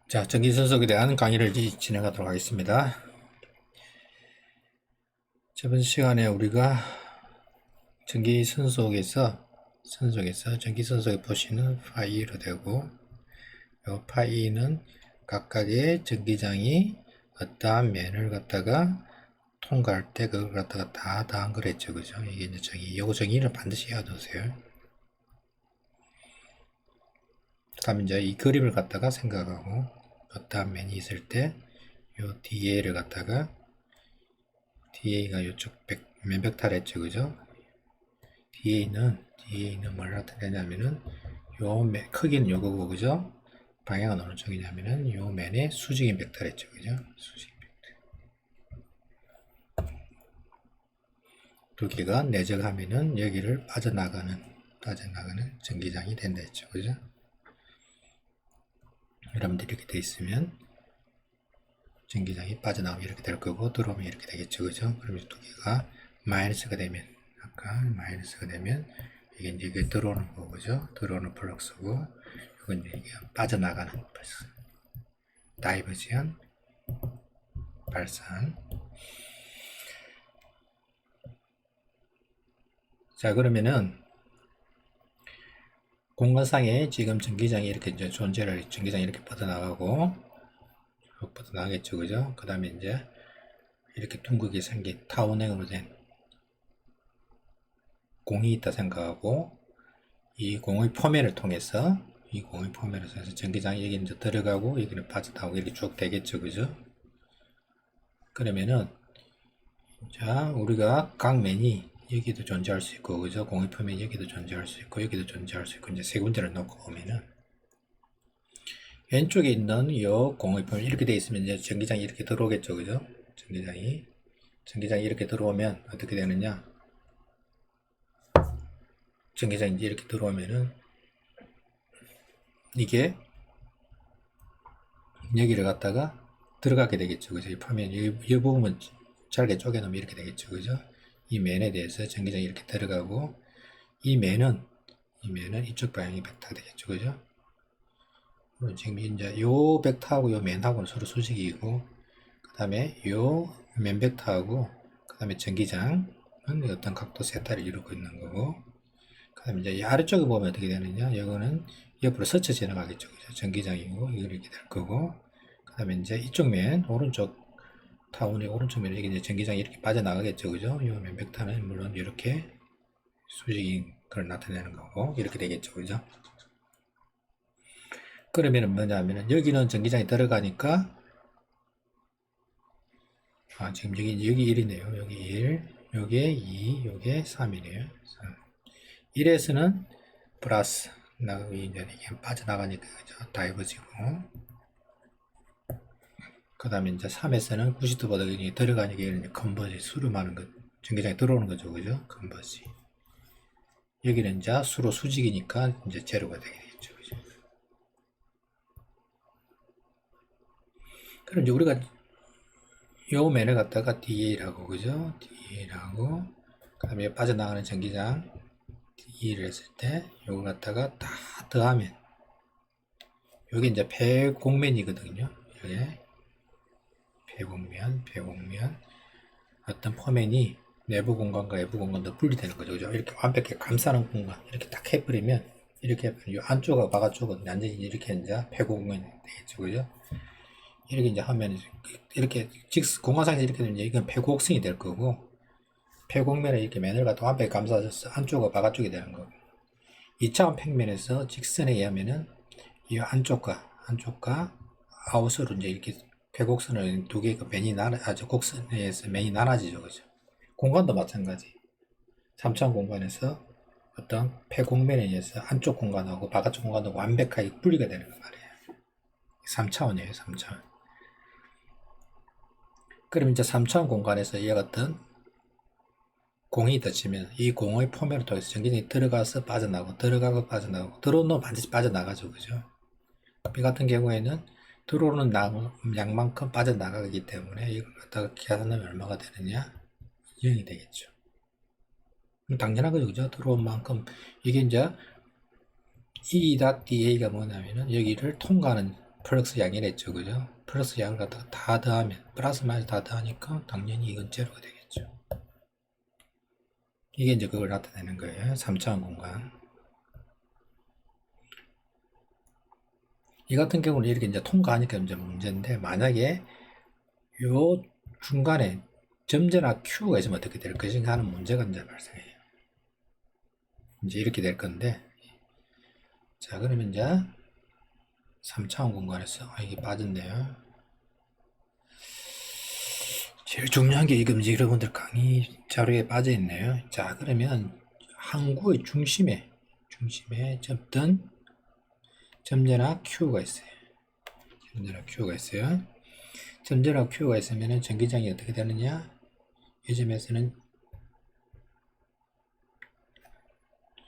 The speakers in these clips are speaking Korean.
자, 전기선속에 대한 강의를 진행하도록 하겠습니다. 저번 시간에 우리가 전기선속에서 전기선속에 보시는 파이로 되고, 이 파이는 각각의 전기장이 어떠한 면을 갖다가 통과할 때 그걸 갖다가 다 더한 거랬죠. 그죠? 이게 이제 요거 정의를 반드시 해두세요. 그 다음에 이제 이 그림을 갖다가 생각하고, 어떠한 면이 있을 때, 요 DA를 갖다가 DA가 이쪽 면백탈 했죠, 그죠? DA는 뭘 나타내냐면은 크기는 요거고, 그죠? 방향은 어느 쪽이냐면은 요 면에 수직인 벡터 했죠, 그죠? 수직인 벡터. 두 개가 내적하면은 여기를 빠져나가는 전기장이 된다 했죠, 그죠? 여러분들 이렇게 돼 있으면 전기장이 빠져나오면 이렇게 될 거고, 들어오면 이렇게 되겠죠, 그죠? 그러면 두 개가 마이너스가 되면, 아까 마이너스가 되면 이게 이제 이게 들어오는 거고, 그죠? 들어오는 플럭스고, 이건 이제 이게 빠져나가는 플럭스. 다이버전, 발산. 자, 그러면은 공간상에 지금 전기장이 이렇게 이제 전기장이 이렇게 뻗어나가겠죠, 그죠? 그 다음에 이제 이렇게 둥글게 생긴 타원형으로 된 공이 있다 생각하고, 이 공의 포면을 통해서 전기장이 여기 이제 들어가고 여기는 빠져나오고 이렇게 쭉 되겠죠, 그죠? 그러면은 자, 우리가 각 면이 여기도 존재할 수 있고, 그죠? 공의 표면이 여기도 존재할 수 있고, 여기도 존재할 수 있고, 이제 세 군데를 놓고 보면은 왼쪽에 있는 이 공의 표면 이렇게 돼 있으면 이제 전기장이 이렇게 들어오겠죠, 그죠? 전기장이 이렇게 들어오면 어떻게 되느냐? 전기장이 이렇게 들어오면은 이게 여기를 갖다가 들어가게 되겠죠, 그죠? 이 표면 이 부분은 잘게 쪼개놓으면 이렇게 되겠죠, 그죠? 이 면에 대해서 전기장이 이렇게 들어가고, 이 면은 이쪽 방향이 벡터가 되겠죠, 그죠? 지금 이제 요 벡터하고 요 면하고는 서로 수직이고, 그 다음에 요 면 벡터하고, 그 다음에 전기장은 어떤 각도 세타를 이루고 있는 거고, 그 다음에 이제 이 아래쪽에 보면 어떻게 되느냐, 이거는 옆으로 스쳐 지나가겠죠, 그죠? 전기장이고, 이거 이렇게 될 거고, 그 다음에 이제 이쪽 면, 오른쪽 타원의 오른쪽 면에 이제 전기장이 이렇게 빠져나가겠죠, 그죠? 요 면 벡터는 물론 이렇게 수직인 걸 나타내는 거고, 이렇게 되겠죠, 그죠? 그러면은 뭐냐면은 여기는 전기장이 들어가니까 지금 여기 1이네요. 여기 1, 요게 2, 요게 3이네요. 1에서는 플러스 이제 이게 빠져나가니까 그죠? 다이버지고, 그 다음에 이제 3에서는 90도보다 들어가니까 이제 컨버지 수로 많은 거 전기장이 들어오는 거죠, 그죠? 컨버지. 여기는 이제 수로 수직이니까 이제 제로가 되겠죠, 그죠? 그럼 이제 우리가 요 면을 갖다가 DA라고, 그죠? DA라고, 그 다음에 빠져나가는 전기장 DA를 했을 때, 요걸 갖다가 다 더하면, 요게 이제 배곡면이거든요. 이게 배곡면, 어떤 포면이 내부 공간과 외부 공간도 분리되는 거죠. 그죠? 이렇게 완벽하게 감싸는 공간, 이렇게 딱 해버리면, 이렇게 요 안쪽하고 바깥쪽은 완전히 이렇게 이제 배곡면이 되겠죠. 그죠? 이렇게 이제 하면, 이렇게 공간상에서 이렇게 되면 이건 배곡성이 될 거고, 폐곡면에 이렇게 면을 갖다 완벽히 감싸줘서 안쪽과 바깥쪽이 되는 거고, 2차원 평면에서 직선에 의하면은 이 안쪽과 아웃으로 이제 이렇게 폐곡선을 두 개의 면이 곡선에서 면이 나눠지죠, 그죠? 공간도 마찬가지. 3차원 공간에서 어떤 폐곡면에 의해서 안쪽 공간하고 바깥쪽 공간하고 완벽하게 분리가 되는 거 말이에요. 3차원이에요, 3차원. 그럼 이제 3차원 공간에서 이와 같은 공이 있다 치면 이 공의 포면을 통해서 전기장이 들어가서 빠져나가고 들어오는 건 반드시 빠져나가죠, 그죠? 이 같은 경우에는 들어오는 양만큼 빠져나가기 때문에 이걸 갖다가 계산하면 얼마가 되느냐? 0이 되겠죠. 당연한 거죠, 그죠? 들어온 만큼 이게 이제 E.DA가 뭐냐면은 여기를 통과하는 플러스 양이랬죠, 그죠? 플러스 양을 갖다가 다 더하면, 플러스 마이너스 다 더하니까 당연히 이건 제로가 되겠죠. 이게 이제 그걸 나타내는 거예요. 3차원 공간. 이 같은 경우는 이렇게 이제 통과하니까 이제 문제인데, 만약에 요 중간에 점제나 Q가 있으면 어떻게 될 것인가 하는 문제가 이제 발생해요. 이제 이렇게 될 건데, 자, 그러면 이제 3차원 공간에서, 이게 빠졌네요. 제일 중요한 게 이거 이제 여러분들 강의 자료에 빠져 있네요. 자, 그러면 항구의 중심에 어떤 점제나 Q가 있어요. 점제나 Q가 있어요. 점제나 Q가 있으면 전기장이 어떻게 되느냐? 이 점에서는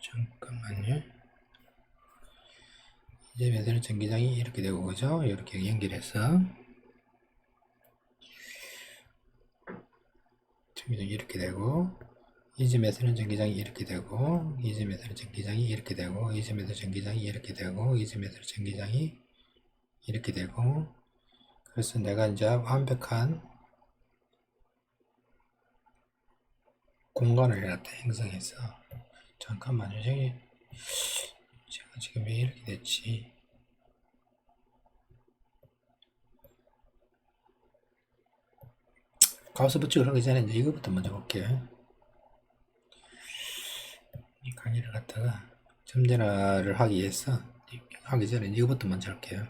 잠깐만요. 이 점에서는 전기장이 이렇게 되고, 그죠? 이렇게 연결해서 전기장이 이렇게 되고, 이 점에서는 전기장이 이렇게 되고, 이 점에서는 전기장이 이렇게 되고, 이 점에서 전기장이 이렇게 되고, 이 점에서 전기장이 이렇게 되고, 그래서 내가 이제 완벽한 공간을 갖다 형성해서, 잠깐만요. 제가 지금 왜 이렇게 됐지? 가우스 법칙을 하기 전에 이제 이거부터 먼저 볼게요. 이 강의를 갖다가 점제나를 하기 위해서 하기 전에 이거부터 먼저 할게요.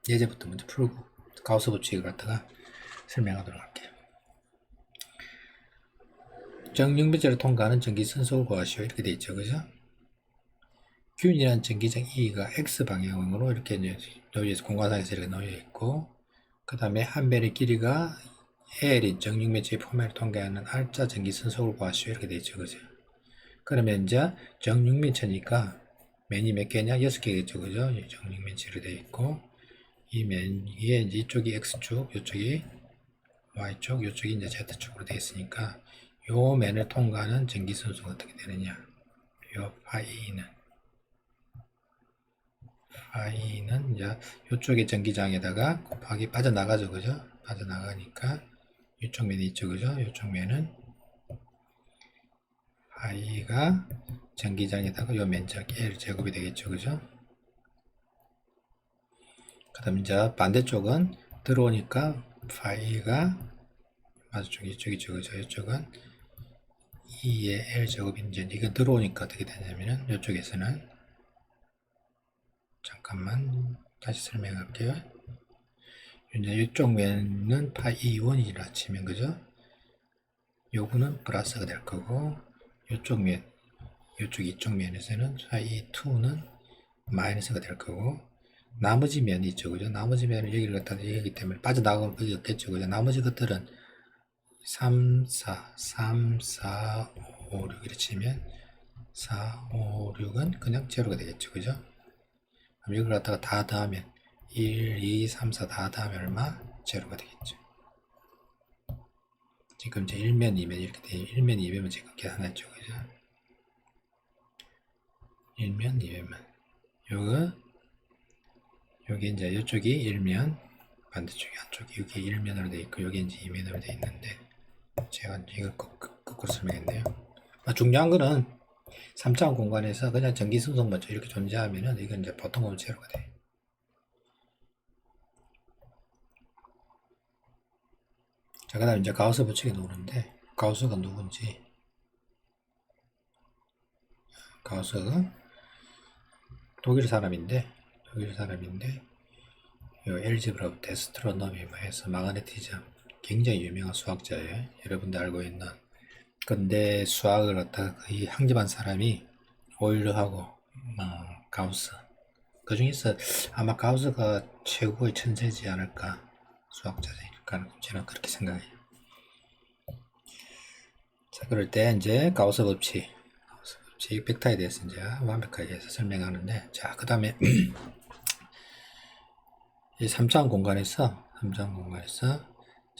예제부터 먼저 풀고 가우스 법칙을 갖다가 설명하도록 할게요. 정육면체를 통과하는 전기 선속을 구하시오. 이렇게 돼 있죠, 그죠? 균이라는 전기장 E가 X 방향으로 이렇게 이제 놓여서 공간상에서 이렇게 놓여 있고, 그 다음에 한 변의 길이가 L인 정육면체의 포면을 통과하는 R자 전기 선속을 구하시오. 이렇게 돼 있죠, 그죠? 그러면 이제 정육면체니까 면이 몇 개냐? 6개겠죠, 그죠? 정육면체로 되어 있고, 이게 이제 이쪽이 X축, 이쪽이 Y축, 이쪽이 이제 Z축으로 되어 있으니까, 요 면을 통과하는 전기선수가 어떻게 되느냐? 요 파이는 이제 이쪽의 전기장에다가 곱하기 빠져나가죠, 그죠? 빠져나가니까 이쪽 면이 있죠, 그죠? 이쪽 면은 파이가 전기장에다가 요 면적 L 제곱이 되겠죠, 그죠? 그 다음 이제 반대쪽은 들어오니까 파이가 맞쪽 이쪽이죠, 그죠? 이쪽은 2의 L 제곱이 이제 이거 들어오니까 어떻게 되냐면은 이쪽에서는 잠깐만 다시 설명할게요. 이제 이쪽 면은 파이 1이라 치면 그죠? 요거는 플러스가 될 거고 이쪽 면 이쪽 면에서는 파이 2는 마이너스가 될 거고 나머지 면이 있죠, 그죠? 나머지 면은 여기를 갖다 여기 때문에 빠져나가면 거기 없겠죠, 그죠? 나머지 것들은 3, 4, 5, 6 이렇게 치면 4, 5, 6은 그냥 제로가 되겠죠, 그죠? 그럼 이걸 갖다가 다 더하면 1, 2, 3, 4 다 더하면 얼마? 제로가 되겠죠. 지금 이제 1면, 2면 이렇게 돼. 1면, 2면은 지금 계산했죠, 그죠? 1면, 2면만. 여기 이제 이쪽이 1면, 반대쪽이 안쪽이 여기 1면으로 돼 있고, 여기 이제 2면으로 돼 있는데, 제가 이걸 거꾸로 설명했네요. 중요한 거는 3차원 공간에서 그냥 전기순속 먼저 이렇게 존재하면은 이건 이제 보통 오면 제로가 돼. 자, 그 다음 이제 가우스 법칙이 나오는데, 가우스가 누군지. 가우스가 독일 사람인데, 요 엘제브라 데스트로노미 뭐 해서 마그네티즘 굉장히 유명한 수학자예요. 여러분들 알고 있는. 근데 수학을 갖다가 거의 항집한 사람이 오일러하고 가우스. 그 중에서 아마 가우스가 최고의 천재지 않을까, 수학자니까 저는 그렇게 생각해요. 자, 그럴 때 이제 가우스 법칙 벡터에 대해서 이제 완벽하게 해서 설명하는데, 자, 그 다음에 이 3차원 공간에서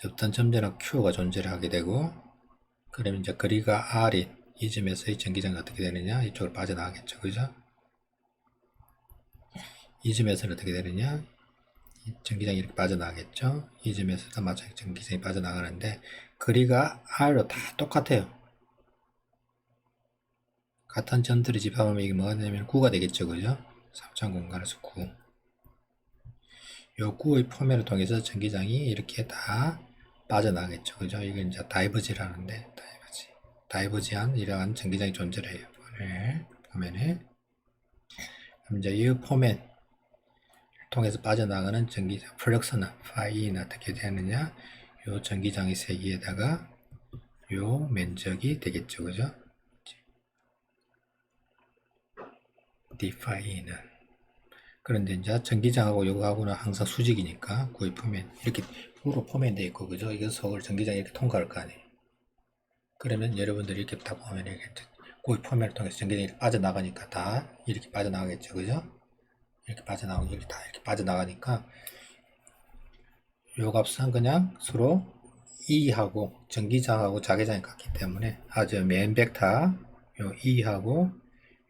어떤 점제나 Q가 존재를 하게 되고, 그러면 이제 거리가 R인 이 점에서의 전기장이 어떻게 되느냐? 이쪽으로 빠져나가겠죠, 그죠? 이 점에서는 어떻게 되느냐? 전기장이 이렇게 빠져나가겠죠. 이 점에서도 마찬가지 전기장이 빠져나가는데 거리가 R로 다 똑같아요. 같은 점들을 집합하면 이게 뭐가 되냐면 9가 되겠죠. 그죠? 3차 공간에서 9. 요 9의 포맷을 통해서 전기장이 이렇게 다 빠져나가겠죠. 그죠? 이건 이제 다이버지라는데, 다이버지한 이러한 전기장이 존재를 해요. 포맷에. 그럼 이제 이 포맷 통해서 빠져나가는 전기장 플럭스는 파이는 어떻게 되느냐? 요 전기장의 세기에다가 요 면적이 되겠죠. 그죠? d파이는. 그런데 이제 전기장하고 요거하고는 항상 수직이니까 구의 포맷 이렇게 구로 포맷되어 있고 그죠? 이거 속을 전기장이 이렇게 통과할 거 아니에요. 그러면 여러분들이 이렇게 딱 보면 이렇게 구의 포맷을 통해서 전기장이 빠져나가니까 다 이렇게 빠져나가겠죠. 그죠? 이렇게 빠져나오고 이렇게 다 이렇게 빠져나가니까 요 값은 그냥 서로 E하고 전기장하고 자개장이 같기 때문에 아주 맨 벡터 요 E하고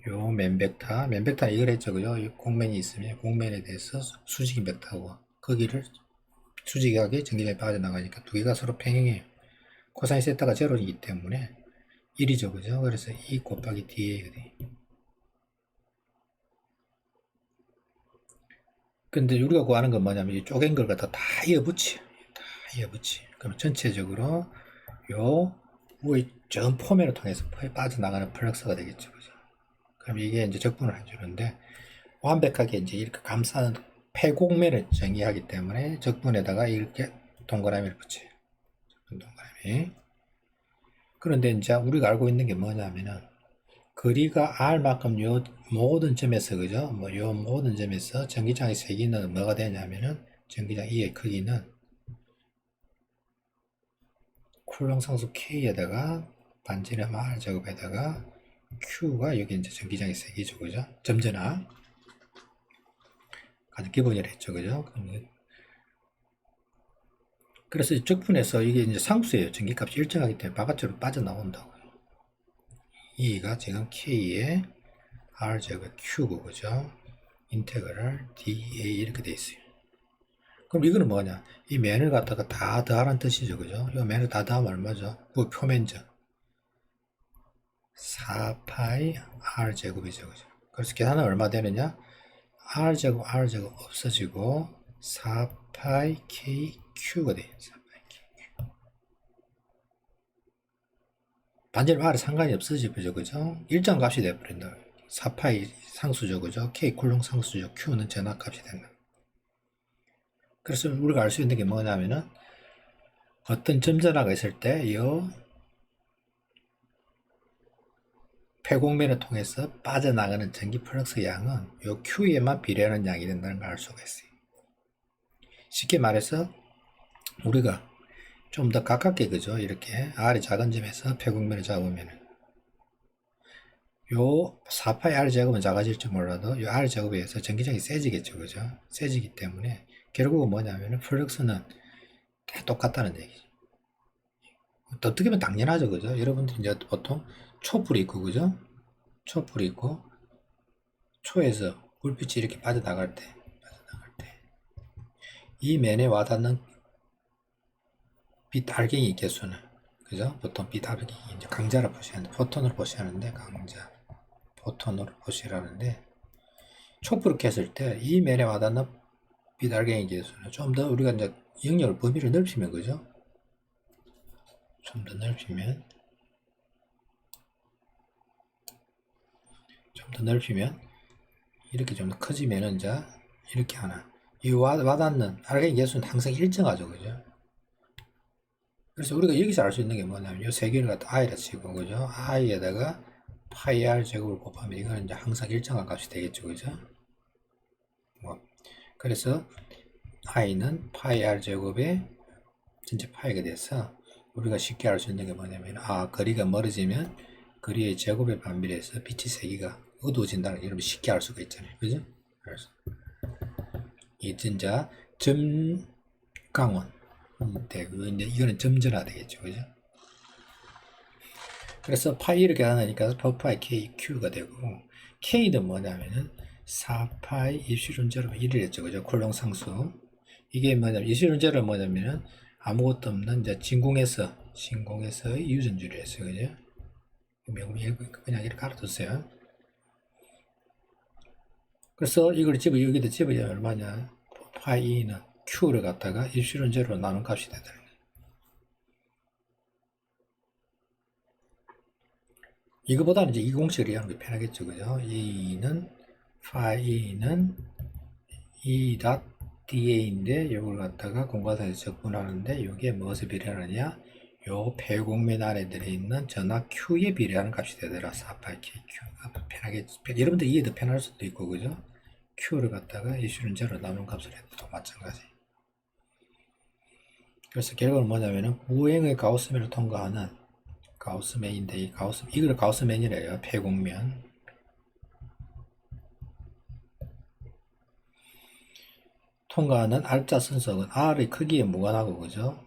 요 맨 벡터는 이걸 했죠. 그죠? 이 공면이 있으면 공면에 대해서 수직인 벡터고 거기를 수직하게 전기장이 빠져나가니까 두 개가 서로 평행해요. 코사인 세타가 제로이기 때문에 1이죠. 그죠? 그래서 E 곱하기 D에 돼. 근데 우리가 구하는 건 뭐냐면 이 쪼갠 걸 갖다 다 이어붙여. 다 이어붙여. 그럼 전체적으로 요 위의 전 포면을 통해서 빠져나가는 플럭스가 되겠죠. 그죠? 그럼 이게 이제 적분을 해주는데 완벽하게 이제 이렇게 감싸는 폐곡면을 정의하기 때문에 적분에다가 이렇게 동그라미를 붙여요. 동그라미. 그런데 이제 우리가 알고 있는 게 뭐냐면은 거리가 R만큼 요 모든 점에서 그죠? 뭐 요 모든 점에서 전기장의 세기는 뭐가 되냐면은 전기장 E의 크기는 쿨롱 상수 K에다가 반지름 R 제곱에다가 Q가 여기 이제 전기장의 세기죠. 그죠? 점전화. 가장 기본이라 했죠. 그죠? 그래서 적분에서 이게 이제 상수예요. 전기값이 일정하기 때문에 바깥으로 빠져나온다고요. E가 지금 K의 R 제곱 Q고, 그죠? 인테그랄 dA 이렇게 돼 있어요. 그럼 이거는 뭐냐? 이 면을 갖다가 다 더하라는 뜻이죠. 그죠? 이 면을 다 더하면 얼마죠? 그 표면적. 4파이 R 제곱이죠. 그죠? 그래서 계산은 얼마 되느냐? R 제곱 없어지고 4파이 K Q가 돼요. 4파이 K Q. 반지름 R에 상관이 없어지죠. 그죠? 일정 값이 돼버린다. 4파이 상수죠. 그죠? K 쿨롱 상수죠. Q는 전압값이 된다. 그래서 우리가 알 수 있는 게 뭐냐면은 어떤 점전화가 있을 때 이 폐곡면을 통해서 빠져나가는 전기 플럭스 양은 이 Q에만 비례하는 양이 된다는 걸 알 수가 있어요. 쉽게 말해서 우리가 좀 더 가깝게 그죠? 이렇게 R이 작은 점에서 폐곡면을 잡으면 요 4파이 R 제곱은 작아질지 몰라도 요 R 제곱에 의해서 전기장이 세지겠죠. 그죠? 세지기 때문에 결국은 뭐냐면 플럭스는 다 똑같다는 얘기죠. 어떻게 보면 당연하죠. 그죠? 여러분들 이제 보통 촛불이 있고, 그죠? 촛불이 있고, 초에서 불빛이 이렇게 빠져나갈 때, 이 면에 와닿는 빛 알갱이 개수는, 그죠? 보통 빛 알갱이, 이제 강자를 보시는데, 포톤으로 보시는데, 강자, 포톤으로 보시라는데, 촛불을 켰을 때, 이 면에 와닿는 빛 알갱이 개수는 좀 더 우리가 이제 영역을 범위를 넓히면, 그죠? 좀 더 넓히면, 이렇게 좀 더 커지면은 이제 이렇게 하나 이 와닿는 알갱이 개수는 항상 일정하죠. 그죠? 그래서 우리가 여기서 알 수 있는 게 뭐냐면 이 세 개를 갖다 i라 치고, 그죠? i에다가 파이 r 제곱을 곱하면 이거는 이제 항상 일정한 값이 되겠죠. 그죠? 뭐 그래서 i는 파이 r 제곱에 전체 파이가 돼서 우리가 쉽게 알 수 있는 게 뭐냐면 거리가 멀어지면 거리의 제곱에 반비례해서 빛의 세기가 어두워진다는 걸 여러분 쉽게 알 수가 있잖아요. 그죠? 그래서 이 진짜 점강원 되고 이제 이거는 점전화 되겠죠. 그죠? 그래서 파이를 계산하니까 4파이 K Q가 되고 K는 뭐냐면은 4파이 입실은 제로 1을 했죠. 그죠? 콜롱 상수 이게 뭐냐면 이실론제로 뭐냐면은 아무것도 없는 이제 진공에서의 유전줄이었어요. 그죠? 그냥 이렇게 알아두세요. 그래서 이걸 여기다 집어야 얼마냐? 파이 는 Q를 갖다가 이실론제로 나눈 값이 되더라고요. 이거보다는 이제 이 공식을 이해하는 게 편하겠죠. 그죠? E는 파이는 E DA인데 이걸 갖다가 공과사에서 적분하는데 이게 무엇에 비례하느냐? 요 배공면 안에 들어있는 전하 Q에 비례하는 값이 되더라. 4파이 K Q. 편하게, 여러분들 이해 더 편할 수도 있고, 그죠? Q를 갖다가 이실론제로 나눈 값을 해도 마찬가지. 그래서 결국은 뭐냐면은 구행의 가우스면을 통과하는 가우스면인데 이걸 가우스면이래요. 배공면. 통과하는 R자 순서는 R의 크기에 무관하고, 그죠?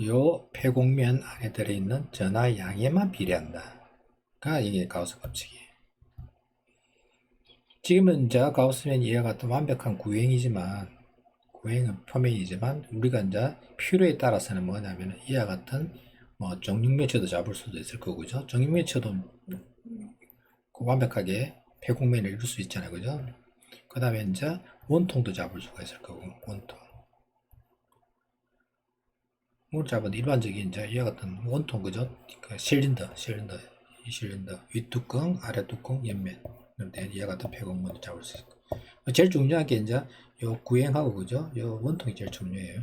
요 배공면 안에 들어있는 전하 양에만 비례한다.가 이게 가우스 법칙이에요. 지금은 이제 가우스면이 이와 같은 완벽한 구행은 표면이지만 우리가 이제 필요에 따라서는 뭐냐면 이와 같은 뭐 정육면체도 잡을 수도 있을 거고죠. 정육면체도 완벽하게 배공면을 이룰 수 있잖아요, 그죠? 그 다음에 이제 원통도 잡을 수가 있을 거고, 원통. 뭘 잡은 일반적인 이제 이와 같은 원통, 그죠? 그 실린더, 이 실린더, 윗뚜껑, 아래뚜껑, 옆면. 이와 같은 배공면도 잡을 수 있고. 제일 중요한 게 이제 요 구행하고, 그죠? 요 원통이 제일 중요해요.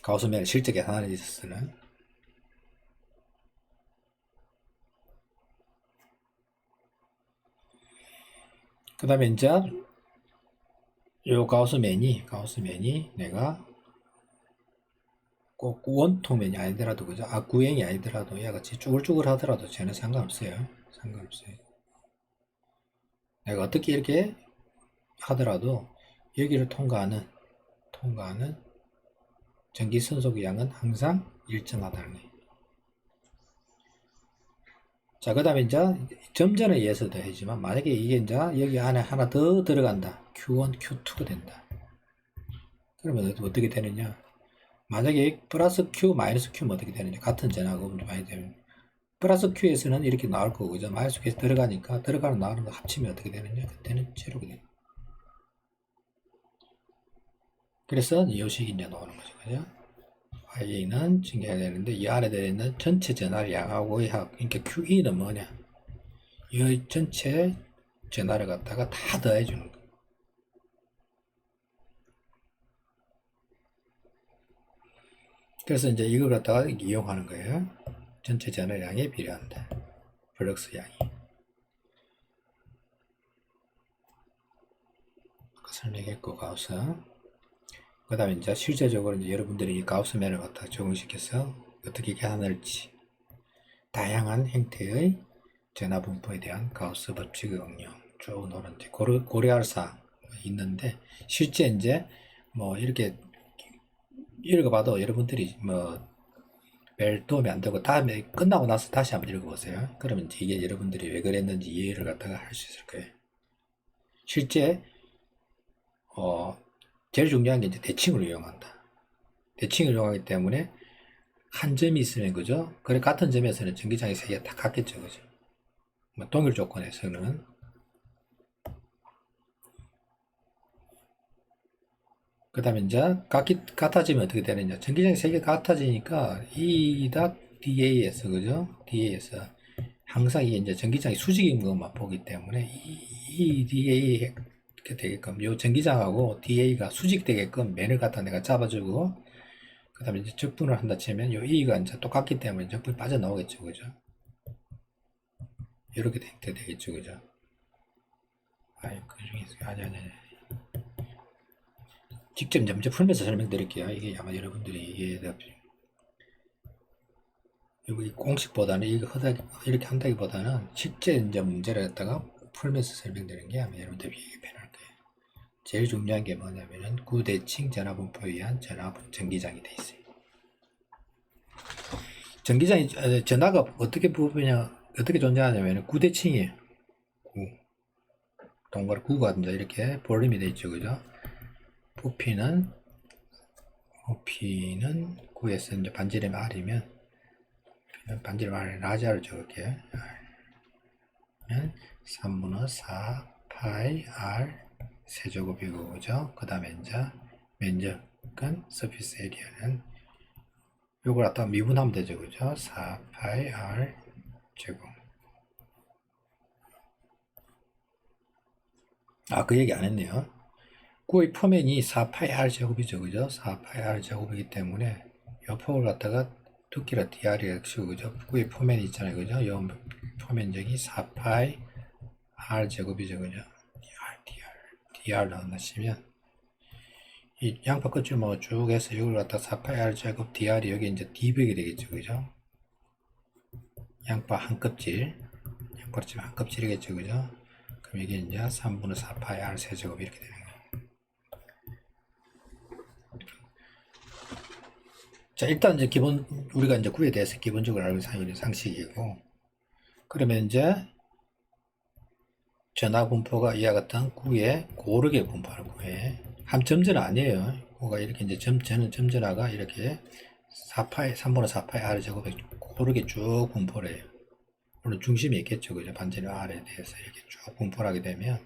가우스면을 실제 계산하는 데 있어서는. 그 다음에 이제 요 가우스면이 내가 꼭 원통면이 아니더라도, 그죠? 구행이 아니더라도 얘가 같이 쭈글쭈글 하더라도 전혀 상관없어요. 내가 어떻게 이렇게 하더라도 여기를 통과하는 전기 선속의 양은 항상 일정하다는 거예요. 자, 그 다음에 이제 점전에 의해서도 하지만 만약에 이게 이제 여기 안에 하나 더 들어간다. Q1, Q2가 된다. 그러면 어떻게 되느냐? 만약에 플러스 Q, 마이너스 Q면 어떻게 되느냐? 같은 전하고 많이 되면 플러스 Q에서는 이렇게 나올 거고, 그죠? 마이너스 Q에서 들어가니까 들어가는 나오는 거 합치면 어떻게 되느냐? 그때는 제로가 돼요. 그래서 이 식이 이제 나오는 거죠, 그죠? Y는 증가해야 되는데 이 안에 들어있는 전체 전하를 양하고 합, 그러니까 QE는 뭐냐? 이 전체 전하를 갖다가 다 더해주는 거. 그래서 이제 이걸 갖다가 이용하는 거예요. 전체 전하 양에 비례한다. 플럭스 양이. 아까 설명했고 가우스. 그 다음에 이제 실제적으로 이제 여러분들이 이 가우스면을 갖다가 적용시켜서 어떻게 계산할지 다양한 형태의 전하 분포에 대한 가우스 법칙의 응용 쭉 노는데 고려할 사항 있는데 실제 이제 뭐 이렇게 읽어봐도 여러분들이 뭐 별 도움이 안 되고 다음에 끝나고 나서 다시 한번 읽어보세요. 그러면 이제 이게 여러분들이 왜 그랬는지 이해를 갖다가 할 수 있을 거예요. 실제 제일 중요한 게 이제 대칭을 이용한다. 대칭을 이용하기 때문에 한 점이 있으면, 그죠? 그래 같은 점에서는 전기장이 세 개가 다 같겠죠, 그죠? 뭐 동일 조건에서는. 그 다음에 이제 같아지면 어떻게 되느냐. 전기장이 세 개 같아지니까 DA에서, 그죠? DA에서 항상 이게 이제 전기장이 수직인 것만 보기 때문에 DA 이렇게 되게끔 요 전기장하고 DA가 수직되게끔 면을 갖다 내가 잡아주고 그 다음에 이제 적분을 한다 치면 요 E가 이제 똑같기 때문에 적분이 빠져나오겠죠, 그죠? 이렇게 되겠죠, 그죠? 아니, 그 중에서, 아니. 직접 이제 문제 풀면서 설명드릴게요. 이게 아마 여러분들이 이게 여기 공식보다는 이렇게 한다기보다는 실제 이제 문제를 갖다가 풀면서 설명드리는 게 아마 여러분들이 이게 편할 거예요. 제일 중요한 게 뭐냐면은 구대칭 전하분포에 의한 전기장이 돼 있어요. 전하가 어떻게 존재하냐면 구대칭이에요. 동그랗게 구가 이제 이렇게 볼륨이 되어 있죠, 그죠? 부피는 9에서 이제 반지름이 R이면, 반지름 R을 라지아로 적을게요. 3분의 4 파이 R 세제곱이고, 그죠? 그 다음에 이제 면적은 서피스 에리아는 요걸 갖다가 미분하면 되죠, 그죠? 4 파이 R 제곱. 그 얘기 안 했네요. 구의 표면이 4파이 R 제곱이죠, 그죠? 4파이 R 제곱이기 때문에 요 폭을 갖다가 두께가 dr이라고 치고, 그죠? 구의 표면이 있잖아요, 그죠? 요 표면적이 4파이 R 제곱이죠, 그죠? dr 넣으시면 이 양파 끝줄 뭐 쭉 해서 이걸 갖다 4파이 R 제곱 dr이 여기 이제 d백이 되겠죠, 그죠? 양파 한 껍질, 양파찜 한 껍질이겠죠, 그죠? 그럼 이게 이제 3분의 4파이 R 세제곱 이렇게 되는 거예요. 자, 일단 이제 우리가 이제 구에 대해서 기본적으로 알고 있는 상식이고, 그러면 이제 전화 분포가 이와 같은 구에 고르게 분포하는 구에 함점전화 아니에요. 구가 이렇게 이제 점전화가 이렇게 3분의 4파이 R 제곱에 고르게 쭉 분포를 해요. 물론 중심이 있겠죠, 그죠? 반지름 R에 대해서 이렇게 쭉 분포를 하게 되면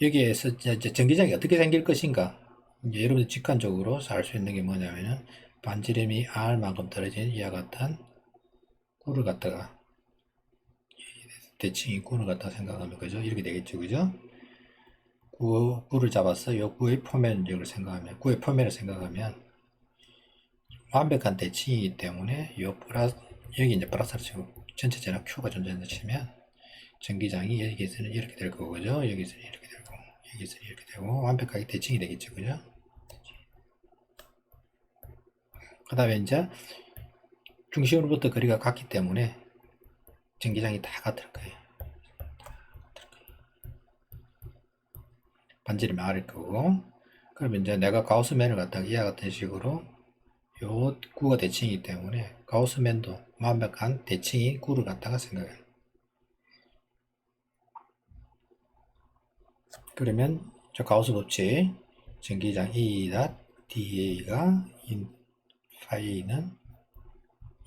여기에서 이제 전기장이 어떻게 생길 것인가? 이제 여러분들 직관적으로 알 수 있는 게 뭐냐면은 반지름이 R만큼 떨어진 이와 같은 구를 갖다가 대칭이 구를 갖다가 생각하면 그죠? 이렇게 되겠죠, 그죠? 구를 잡아서 요 구의 표면적을 생각하면, 구의 표면을 생각하면 완벽한 대칭이기 때문에 여기 이제 플러스를 치고 전체 전압 Q가 존재한다 치면 전기장이 여기에서는 이렇게 될 거고, 그죠? 여기서는 이렇게 되고, 여기서는 이렇게 되고, 완벽하게 대칭이 되겠죠, 그죠? 그 다음에 이제 중심으로부터 거리가 같기 때문에 전기장이 다 같을 거예요. 반지름이 R일 거고, 그러면 이제 내가 가우스맨을 갖다가 이와 같은 식으로 요 구가 대칭이기 때문에 가우스맨도 완벽한 대칭인 구를 갖다가 생각해요. 그러면 저 가우스 법칙 전기장 E.DA가 파이는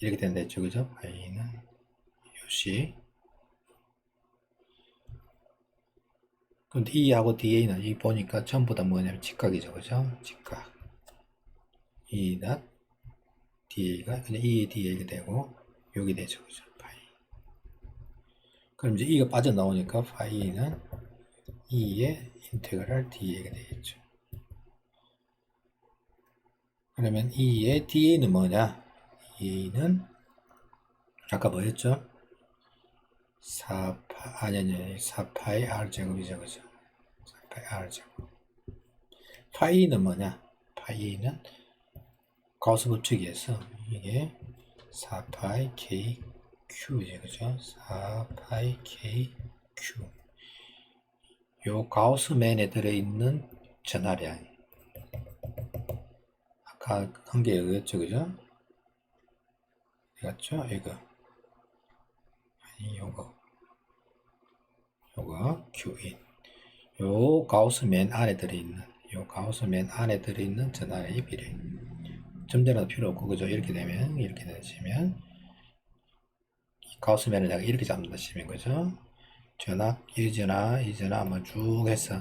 이렇게 된다 했죠, 그죠? 파이는 요시. 근데 E하고 DA는 이 보니까 전부 다 뭐냐면 직각이죠, 그죠? 직각. E DA가 그냥 E DA가 되고 여기 되죠, 그죠? 파이. 그럼 이제 E가 빠져나오니까 파이는 E의 인테그랄 DA가 되겠죠. 그러면 E의 DA는 뭐냐? DA는 아까 뭐였죠? 4파이 R 제곱이죠, 그죠? 4파이 R 제곱. 파이는 뭐냐? 파이는 가우스 법칙에서 이게 4파이 K Q죠, 그죠? 4파이 K Q. 요 가우스맨에 들어있는 전하량. 아까 한 게 여기였죠, 그죠? 이거죠? 이거. 아니, 요거 Q인. 요 가우스맨 안에 들어있는 전하량이 필요해. 점전화도 필요 없고, 그죠? 이렇게 되면, 이렇게 되시면, 가우스맨을 내가 이렇게 잡는다 치면, 그죠? 전압, 이 전압, 뭐 쭉 해서,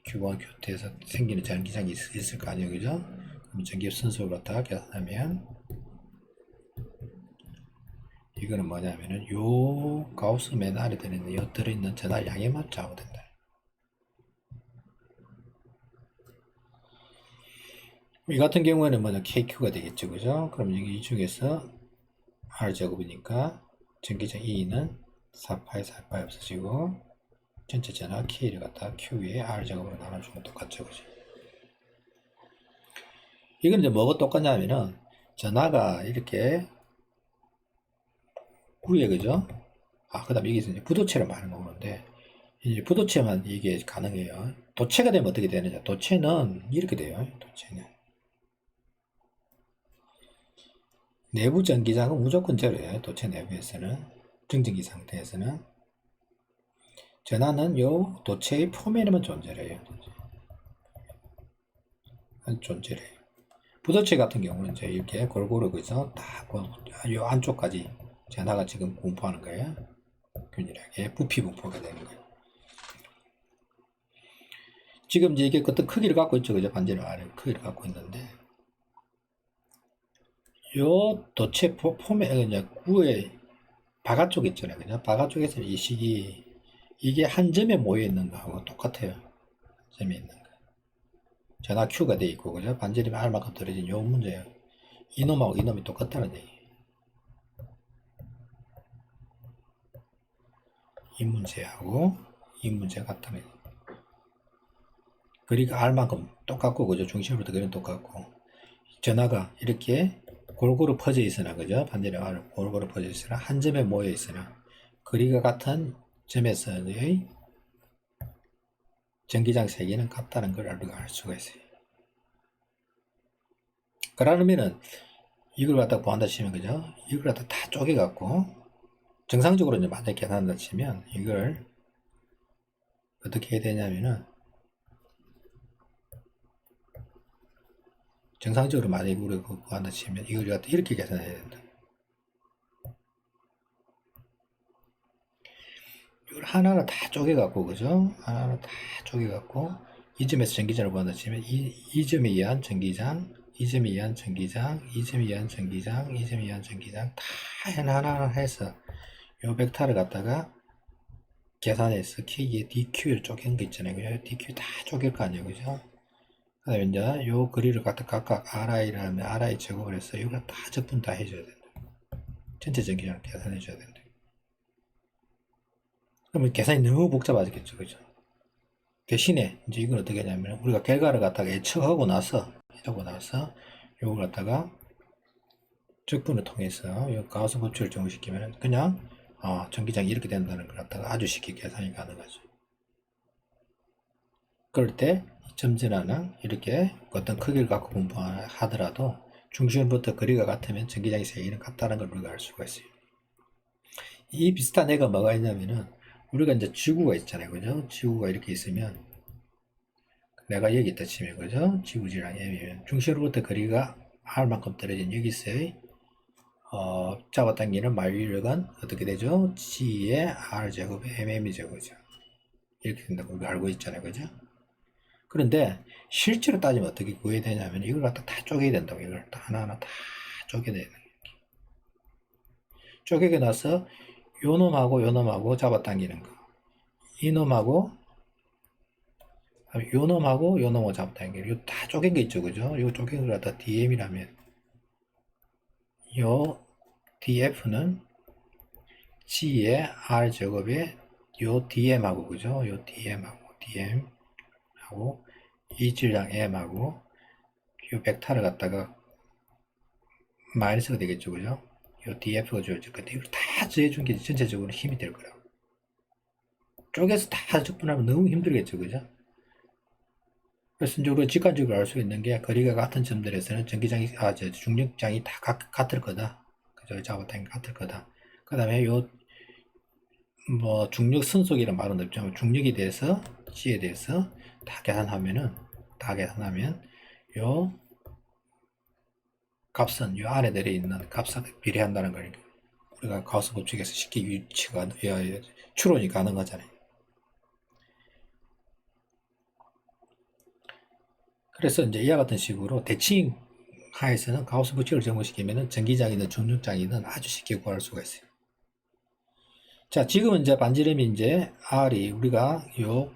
Q1, Q2에서 생기는 전기장이 있을 거 아니에요, 그죠? 그럼 전기 순서를 갖다가 계산하면, 이거는 뭐냐면은, 요 가우스맨 안에 들어있는 전하량에만 좌우된다. 이 같은 경우에는 뭐냐, KQ가 되겠죠, 그죠? 그럼 여기 이 중에서 R제곱이니까 전기장 E는 4파이 없어지고 전체 전하 K를 갖다 Q에 R제곱으로 나눠주면 똑같죠, 그죠? 이건 이제 뭐가 똑같냐면은 전하가 이렇게 구에, 그죠? 그 다음에 여기서 이제 부도체를 말하는 거는데 이제 부도체만 이게 가능해요. 도체가 되면 어떻게 되느냐? 도체는 이렇게 돼요. 도체는 내부 전기장은 무조건 제로예요. 도체 내부에서는, 정전기 상태에서는. 전하는 요 도체의 표면에만 존재를 해요. 존재를 해요. 부도체 같은 경우는 이제 이렇게 골고루 그래서 다요 안쪽까지 전하가 지금 분포하는 거예요. 균일하게 부피 분포가 되는 거예요. 지금 이제 이게 어떤 크기를 갖고 있죠. 그죠? 반지름 아래 크기를 갖고 있는데 요 도체 표면 이제 구의 바깥쪽 있잖아요. 그죠? 바깥쪽에서 이 식이 이게 한 점에 모여 있는 거하고 똑같아요. 한 점에 있는 거. 전하 Q가 돼 있고 그죠? 반지름이 R만큼 떨어진 요 문제예요. 이놈하고 이놈이 똑같다는 얘기. 이 문제하고 이 문제가 같다는 얘기. 그러니까 R만큼 똑같고 그죠? 중심부터 그림 똑같고 전하가 이렇게 골고루 퍼져 있으나 그죠? 반지름 R 골고루 퍼져 있으나 한 점에 모여 있으나 거리가 같은 점에서의 전기장 세기는 같다는 걸 우리가 알 수가 있어요. 그러면은 이걸 갖다가 보한다 치면 그죠? 이걸 갖다 다 쪼개 갖고 정상적으로 이제 만약에 계산한다 치면 이걸 어떻게 해야 되냐면은 정상적으로 만약에 우리가 구한다 치면 이걸 갖다 이렇게 계산해야 된다. 이걸 하나하나 다 쪼개 갖고 그죠? 하나하나 다 쪼개 갖고 이 점에서 전기장을 구한다 치면 이 점에 의한 전기장, 이 점에 의한 전기장, 이 점에 의한 전기장, 이 점에 의한 전기장 다 하나하나 해서 요 벡터를 갖다가 계산해서 K에 DQ를 쪼갠 거 있잖아요. 그죠? DQ 다 쪼갤 거 아니에요. 그죠? 그 다음에 이제 요 거리를 갖다 각각 RI라면 RI 제곱을 해서 이거 다 적분 다 해줘야 된다. 전체 전기장을 계산해줘야 된다. 그러면 계산이 너무 복잡하겠죠. 그죠? 대신에 이제 이건 어떻게 하냐면 우리가 결과를 갖다가 예측하고 나서 요걸 갖다가 적분을 통해서 이 가우스 법칙을 적용시키면 그냥 전기장이 이렇게 된다는 걸 갖다가 아주 쉽게 계산이 가능하죠. 그럴 때 점진화는 이렇게 어떤 크기를 갖고 분포하더라도 중심부터 거리가 같으면 전기장의 세기는 같다는 걸 우리가 알 수가 있어요. 이 비슷한 애가 뭐가 있냐면은 우리가 이제 지구가 있잖아요. 그죠? 지구가 이렇게 있으면 내가 여기 있다 치면 그죠? 지구지랑 M이면 중심으로부터 거리가 R만큼 떨어진 여기서의 잡아당기는 마유력은 어떻게 되죠? G의 R제곱에 MM이죠. 그죠? 이렇게 된다고 우리가 알고 있잖아요. 그죠? 그런데 실제로 따지면 어떻게 구해야 되냐면 이걸 갖다 다 쪼개야 된다고. 이걸 하나하나 다 쪼개야 돼요. 쪼개고 나서 요놈하고 잡아당기는 거. 이놈하고 요놈하고 잡아당기는 거. 다 쪼갠 게 있죠. 그죠? 요 쪼갠 걸 갖다 DM이라면 요 DF는 G의 R 제곱에 요 DM하고 그죠? 요 DM하고 이 질량 M하고 요 벡터를 갖다가 마이너스가 되겠죠. 그죠? 요 DF가 주어질 건데 이걸 다 더해준 게 전체적으로 힘이 될 거라고. 쪼개서 다 적분하면 너무 힘들겠죠. 그죠? 그래서 이제 우리가 직관적으로 알 수 있는 게 거리가 같은 점들에서는 전기장이, 중력장이 다 같을 거다. 그죠? 잡아당긴 같을 거다. 그 다음에 중력 선속이라는 말은 없지만 중력에 대해서, G에 대해서 다 계산하면 요 값은 요 안에 들어있는 값에 비례한다는 걸 우리가 가우스 법칙에서 쉽게 추론이 가능하잖아요. 그래서 이제 이와 같은 식으로 대칭 하에서는 가우스 법칙을 적용시키면 전기장이든 중력장이든 아주 쉽게 구할 수가 있어요. 자, 지금은 이제 반지름이 이제 R이 우리가 요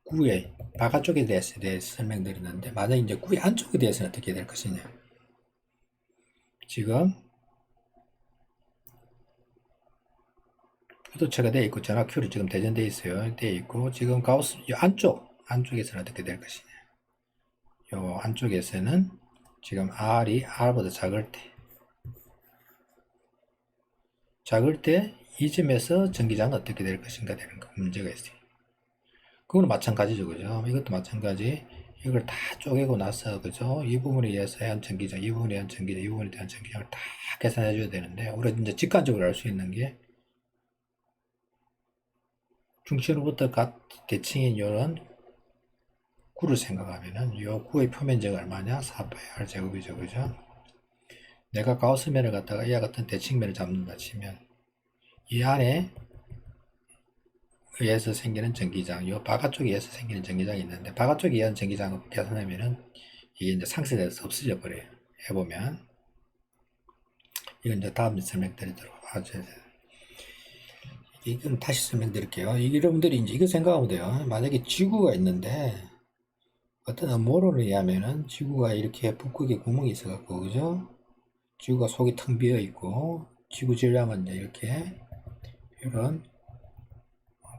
구의 바깥쪽에 대해서 설명드렸는데 만약 이제 구의 안쪽에 대해서는 어떻게 될 것이냐. 지금 도체가 되어 있고 전압 Q로 지금 대전되어 있어요. 되어 있고 지금 가우스 이 안쪽에서는 어떻게 될 것이냐. 요 안쪽에서는 지금 R이 R보다 작을 때 이 점에서 전기장은 어떻게 될 것인가 되는 거 문제가 있어요. 그거는 마찬가지죠. 그죠? 이것도 마찬가지. 이걸 다 쪼개고 나서 그죠? 이 부분에 의해서 한 전기장, 이 부분에 대한 전기장, 이 부분에 대한 전기장을 다 계산해 줘야 되는데 우리가 이제 직관적으로 알 수 있는 게 중심으로부터 대칭인 요런 구를 생각하면은 요 구의 표면적이 얼마냐? 4파이 r 제곱이죠, 그죠? 내가 가우스면을 갖다가 이와 같은 대칭면을 잡는다 치면 이 안에 의해서 생기는 전기장, 요 바깥쪽에 의해서 생기는 전기장이 있는데 바깥쪽에 의한 전기장을 계산하면은 이게 이제 상쇄돼서 없어져 버려요. 해보면 이건 이제 다음 설명드리도록 하죠. 이건 다시 설명드릴게요. 여러분들이 이제 이거 생각하면 돼요. 만약에 지구가 있는데 어떤 음모론에 의하면은 지구가 이렇게 북극에 구멍이 있어갖고 그죠? 지구가 속이 텅 비어 있고 지구 질량은 이제 이렇게 이런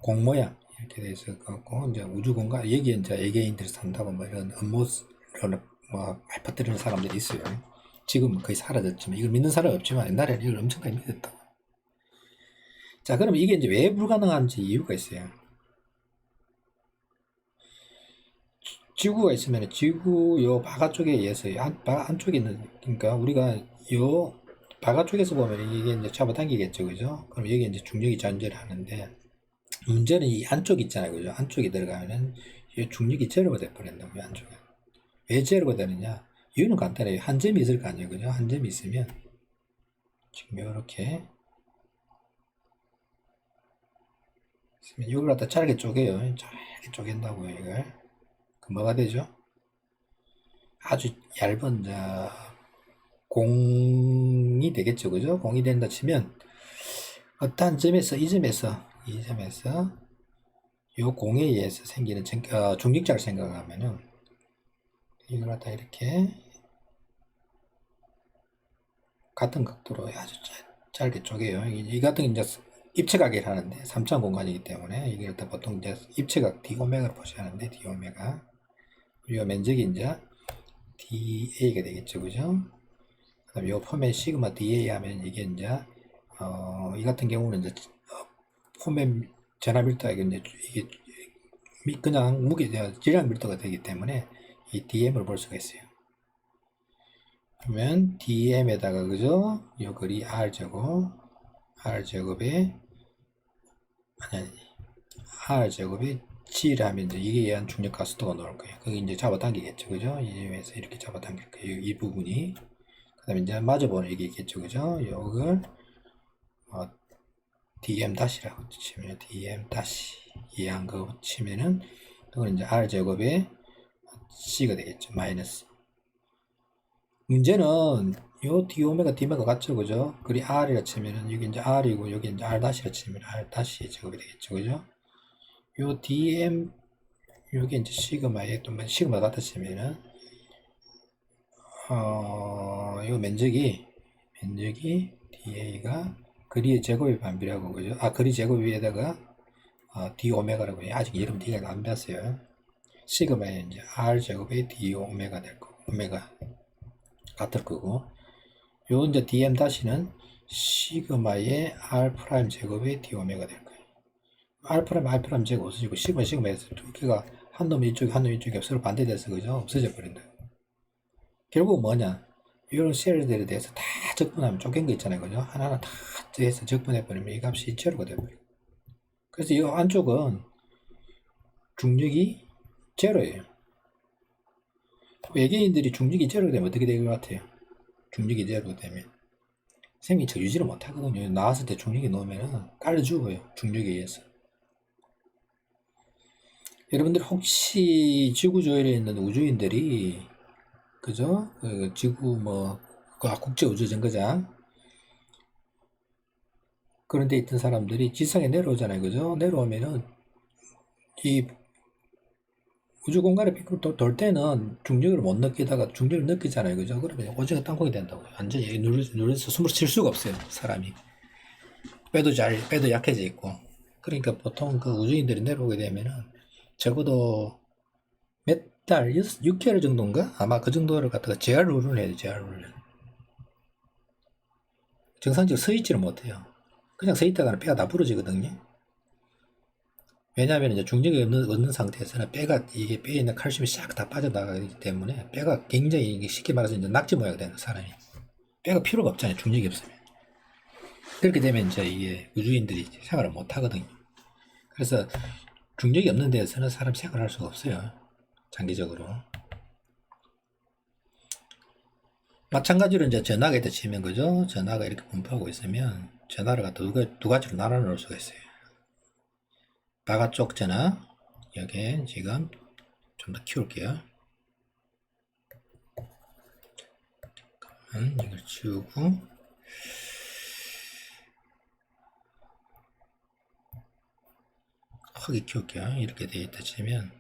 공 모양 이렇게 돼 있을 것 같고 이제 우주 공간 여기에 이제 외계인들이 산다고 뭐 이런 음모론을 뭐 퍼뜨리는 사람들이 있어요. 지금은 거의 사라졌지만 이걸 믿는 사람이 없지만 옛날에는 이걸 엄청나게 믿었다. 자, 그럼 이게 이제 왜 불가능한지 이유가 있어요. 지구가 있으면 지구 요 바깥쪽에 의해서 안쪽에 있는 그러니까 우리가 요 바깥쪽에서 보면 이게 이제 잡아당기겠죠, 그죠? 그럼 여기 이제 중력이 존재를 하는데 문제는 이 안쪽 있잖아요, 그죠? 안쪽에 들어가면은 이 중력이 제로가 돼버린다고요, 안쪽에. 왜 제로가 되느냐? 이유는 간단해요. 한 점이 있을 거 아니에요, 그죠? 한 점이 있으면 지금 이렇게 이걸 갖다 잘게 쪼개요. 잘게 쪼갠다고요, 이걸. 그 뭐가 되죠? 아주 얇은 공이 되겠죠, 그죠? 공이 된다 치면 어떠한 점에서 이 점에서 요 공에 의해서 생기는 중력자를 생각하면은 이걸 갖다 이렇게 같은 각도로 아주 짧게 쪼개요. 이 같은 이제 입체각을 하는데 3차원 공간이기 때문에 이게 갖다 보통 이제 입체각 d 오메가를 보시는데 d 오메가 그리고 면적이 이제 da가 되겠죠, 그죠? 그다음 요 포면 시그마 da 하면 이게 이제 이 같은 경우는 이제 포면 전압 밀도가 이게 그냥 무게 질량 밀도가 되기 때문에 이 dm을 볼 수가 있어요. 그러면 dm에다가 그죠? 요 거리 r제곱에 r제곱에 g라면 이제 이게 의한 중력 가속도가 나올 거예요. 거기 이제 잡아당기겠죠, 그죠? 이 점에서 이렇게 잡아당길 거예요. 이 부분이. 그 다음에 이제 마주보는 이게 있겠죠, 그죠? 요걸 dm 다시라고 치면 dm 다시 이해한 거 치면은 그건 이제 r제곱에 c가 되겠죠, 마이너스. 문제는 요 d 오메가 d메가 같죠, 그죠? 그리 r이라 치면은 여기 이제 r이고 여기 이제 r 다시라 치면 r 다시 제곱이 되겠죠, 그죠? 요 dm 요게 이제 시그마에 또 시그마 같아 치면은 요 면적이 da가 거리의 제곱의 반비례하고 그죠? 거리 제곱 위에다가 d 오메가라고 해요. 아직 이름 d가 안 배웠어요. 시그마에 이제 r 제곱의 d 오메가 될 거고 오메가 같을 거고 요 이제 dm 다시는 시그마의 r 프라임 제곱의 d 오메가 될 거예요. r 프라임 제곱 없어지고 시그마에서 두 개가 한 놈 이쪽에 한 놈 이쪽에 서로 반대돼서 그죠? 없어져 버린다. 결국 뭐냐? 이런 셀들에 대해서 다 적분하면 쪼갠 거 있잖아요, 그죠? 하나하나 다 해서 적분해 버리면 이 값이 제로가 돼버려요. 그래서 이 안쪽은 중력이 제로예요. 외계인들이 중력이 제로 되면 어떻게 될 것 같아요? 중력이 제로 되면 생명체 유지를 못 하거든요. 나왔을 때 중력이 넣으면은 깔려 죽어요. 중력에 의해서. 여러분들 혹시 지구 조율에 있는 우주인들이 그죠? 지구 국제 우주 정거장 그런 데 있던 사람들이 지상에 내려오잖아요, 그죠? 내려오면은 이 우주 공간에 돌 때는 중력을 못 느끼다가 중력을 느끼잖아요, 그죠? 그러면 오징어 땅콩이 된다고요. 완전히 눌려서 숨을 쉴 수가 없어요, 사람이. 뼈도 약해져 있고. 그러니까 보통 그 우주인들이 내려오게 되면은 적어도 몇 달, 6개월 정도인가? 아마 그 정도를 갖다가 재활 훈련을 해야 돼요, 재활 훈련. 정상적으로 서 있지를 못해요. 그냥 서 있다가는 뼈가 다 부러지거든요. 왜냐하면 이제 중력이 없는 상태에서는 이게 뼈에 있는 칼슘이 싹 다 빠져나가기 때문에 뼈가 굉장히 쉽게 말해서 이제 낙지 모양이 되는 사람이. 뼈가 필요가 없잖아요, 중력이 없으면. 그렇게 되면 이제 이게 우주인들이 생활을 못 하거든요. 그래서 중력이 없는 데에서는 사람 생활할 수가 없어요. 장기적으로. 마찬가지로 이제 전화가 있다 치면 그죠? 전화가 이렇게 분포하고 있으면 전화를 갖다 두 가지로 나눠 놓을 수가 있어요. 바깥쪽 전화, 여기에 지금 좀 더 키울게요. 이걸 치우고, 크게 키울게요. 이렇게 되어 있다 치면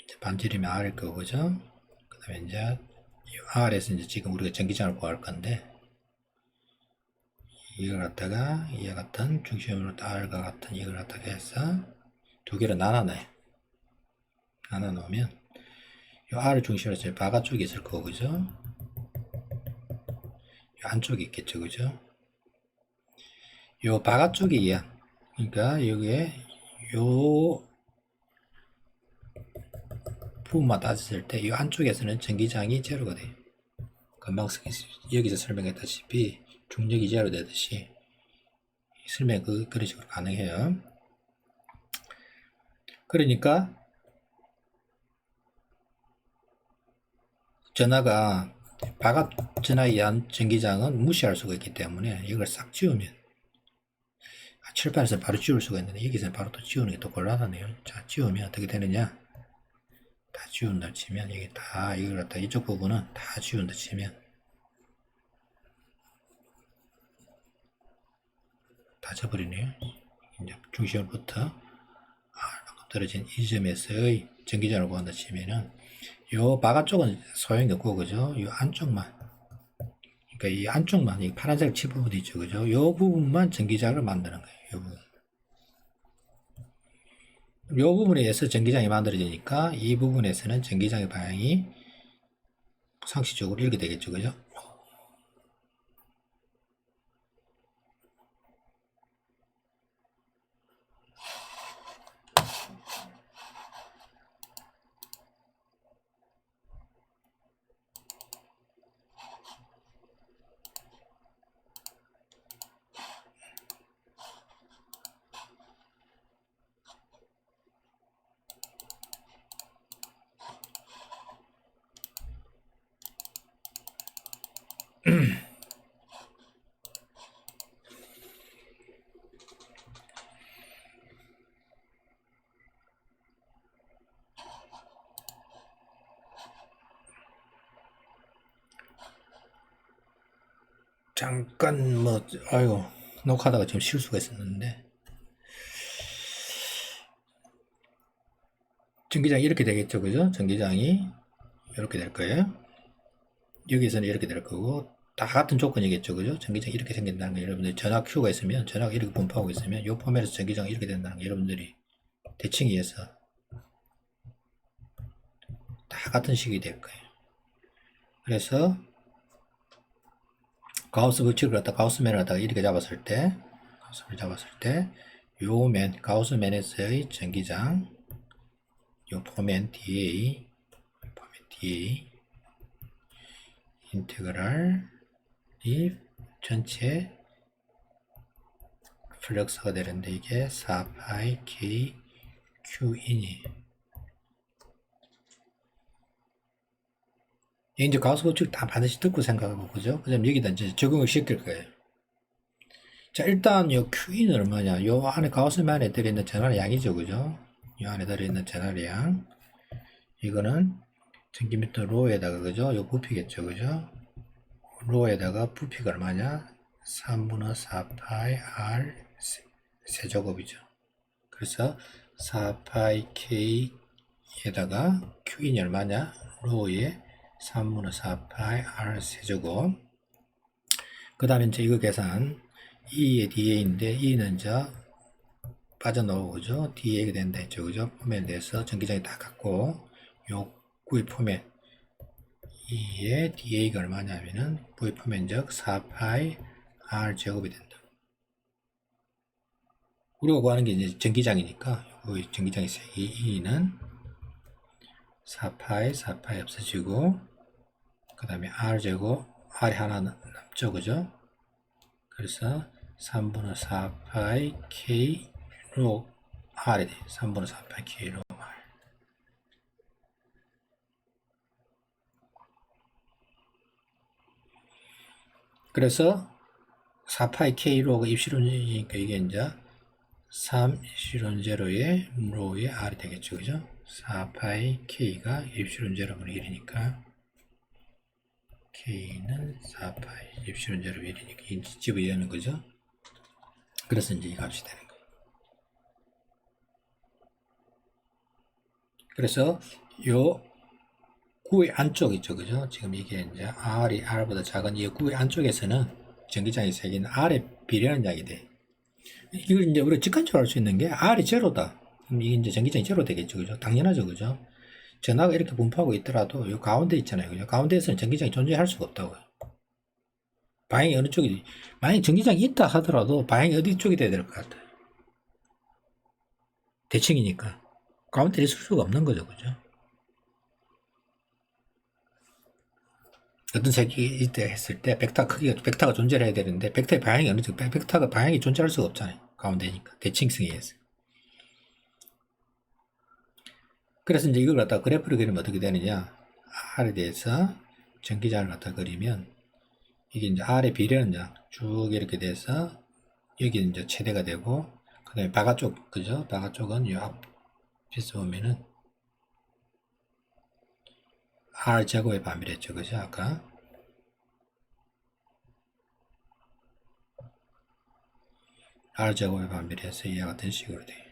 이제 반지름이 R일 거고, 그죠? 그 다음에 이제 이 R에서 이제 지금 우리가 전기장을 구할 건데, 이걸 갖다가 이와 같은 중심으로 R과 같은 이걸 갖다가 해서 두 개로 나눠놔요. 나눠 놓으면 이 R 중심으로 제 바깥쪽에 있을 거고, 그죠? 이 안쪽에 있겠죠, 그죠? 요 바깥쪽에 의한, 그러니까 여기에 요 부분만 따졌을 때 이 안쪽에서는 전기장이 제로가 돼요. 금방 여기서 설명했다시피 중력이 제로 되듯이 설명 그런 식으로 가능해요. 그러니까 전하가 바깥 전하에 의한 전기장은 무시할 수가 있기 때문에 이걸 싹 지우면 칠판에서 바로 지울 수가 있는데 여기서 바로 또 지우는 게 또 곤란하네요. 자, 지우면 어떻게 되느냐? 다 지운다 치면 이게 다 이걸 갖다 이쪽 부분은 다 지운다 치면 다 져버리네요. 이제 중심으로부터 떨어진 이 점에서의 전기장을 구한다 치면은 요 바깥쪽은 소용이 없고 그죠? 요 안쪽만, 그러니까 이 안쪽만, 이 파란색 칠 부분 있죠, 그죠? 요 부분만 전기장을 만드는 거예요. 요 부분. 요 부분에 의해서 전기장이 만들어지니까 이 부분에서는 전기장의 방향이 상시적으로 이렇게 되겠죠, 그죠? 잠깐 아이고 녹화하다가 지금 실수가 있었는데 전기장이 이렇게 되겠죠, 그죠? 전기장이 이렇게 될 거예요. 여기서는 이렇게 될 거고 다 같은 조건이겠죠, 그죠? 전기장이 이렇게 생긴다는 거 여러분들 전압 Q가 있으면 전압이 이렇게 분포하고 있으면 이 포맷에서 전기장이 이렇게 된다는 거 여러분들이 대칭 위해서 다 같은 식이 될 거예요. 그래서 가우스 법칙을 갖다 가우스맨을 갖다가 이렇게 잡았을 때 요 가우스맨에서의 전기장 요 포맨 DA 인테그랄 이 전체 플럭스가 되는데 이게 4파이 K Q인이 이제 가우스 법칙 다 반드시 듣고 생각하고 그죠? 그다음 여기다 이제 적응을 시킬 거예요. 자, 일단 요 Q인 얼마냐? 요 안에 가우스맨 안에 들어있는 전하의 양이죠, 그죠? 요 안에 들어있는 전하의 양 이거는 전기미터 로에다가 그죠? 요 부피겠죠, 그죠? 로에다가 부피가 얼마냐? 3분의 4파이 R 세제곱이죠. 그래서 4파이 K에다가 Q인이 얼마냐? 로에 3분의 4파이 R 세제곱. 그 다음에 이제 이거 계산 E의 DA인데 E는 이제 빠져나오고 그죠? DA가 된다 했죠, 그죠? 포맷에 대해서 전기장이 다 같고 요 구의 포맷 E의 DA가 얼마냐면은 V의 포맷적 4파이 R 제곱이 된다. 우리가 구하는 게 이제 전기장이니까 이 전기장의 세기 E는 4파이 없어지고 그 다음에 R 제곱 R이 하나 남죠, 그죠? 그래서 3분의 4파이 K 로 R이 돼. 3분의 4파이 K로 R. 그래서 4파이 K로가 입실론이니까 이게 이제 3 입실론 제로의 로의 R이 되겠죠. 그죠? 4파이 K가 입실론 제로분의 1이니까 K는 4파이 입실론 제로분의 1이니까 집어넣는 거죠. 그래서 이제 이 값이 되는 거예요. 그래서 요 구의 안쪽 있죠. 그죠? 지금 이게 이제 R이 R보다 작은 이 구의 안쪽에서는 전기장이 생기는 R에 비례하는 양이 돼. 이걸 이제 우리가 직관적으로 알 수 있는 게 R이 제로다. 그럼 이게 이제 전기장이 제로 되겠죠. 그죠? 당연하죠. 그죠? 전하가 이렇게 분포하고 있더라도 요 가운데 있잖아요. 그죠? 가운데에서는 전기장이 존재할 수가 없다고요. 방향이 어느 쪽이, 만약 전기장이 있다 하더라도 방향이 어디 쪽이 돼야 될 것 같아요. 대칭이니까. 가운데 있을 수가 없는 거죠. 그죠? 어떤 색이 있다 했을 때 벡터가 존재를 해야 되는데 벡터의 방향이 어느 쪽, 벡터가 방향이 존재할 수가 없잖아요. 가운데니까. 대칭성에 의해서. 그래서 이제 이걸 갖다가 그래프를 그리면 어떻게 되느냐. R에 대해서 전기장을 갖다 그리면 이게 이제 R의 비례는 쭉 이렇게 돼서 여기 이제 최대가 되고 그 다음에 바깥쪽, 그죠? 바깥쪽은 이 앞에서 보면은 R 제곱에 반비례했죠. 그죠? 아까. R 제곱에 반비례해서 이와 같은 식으로 돼요.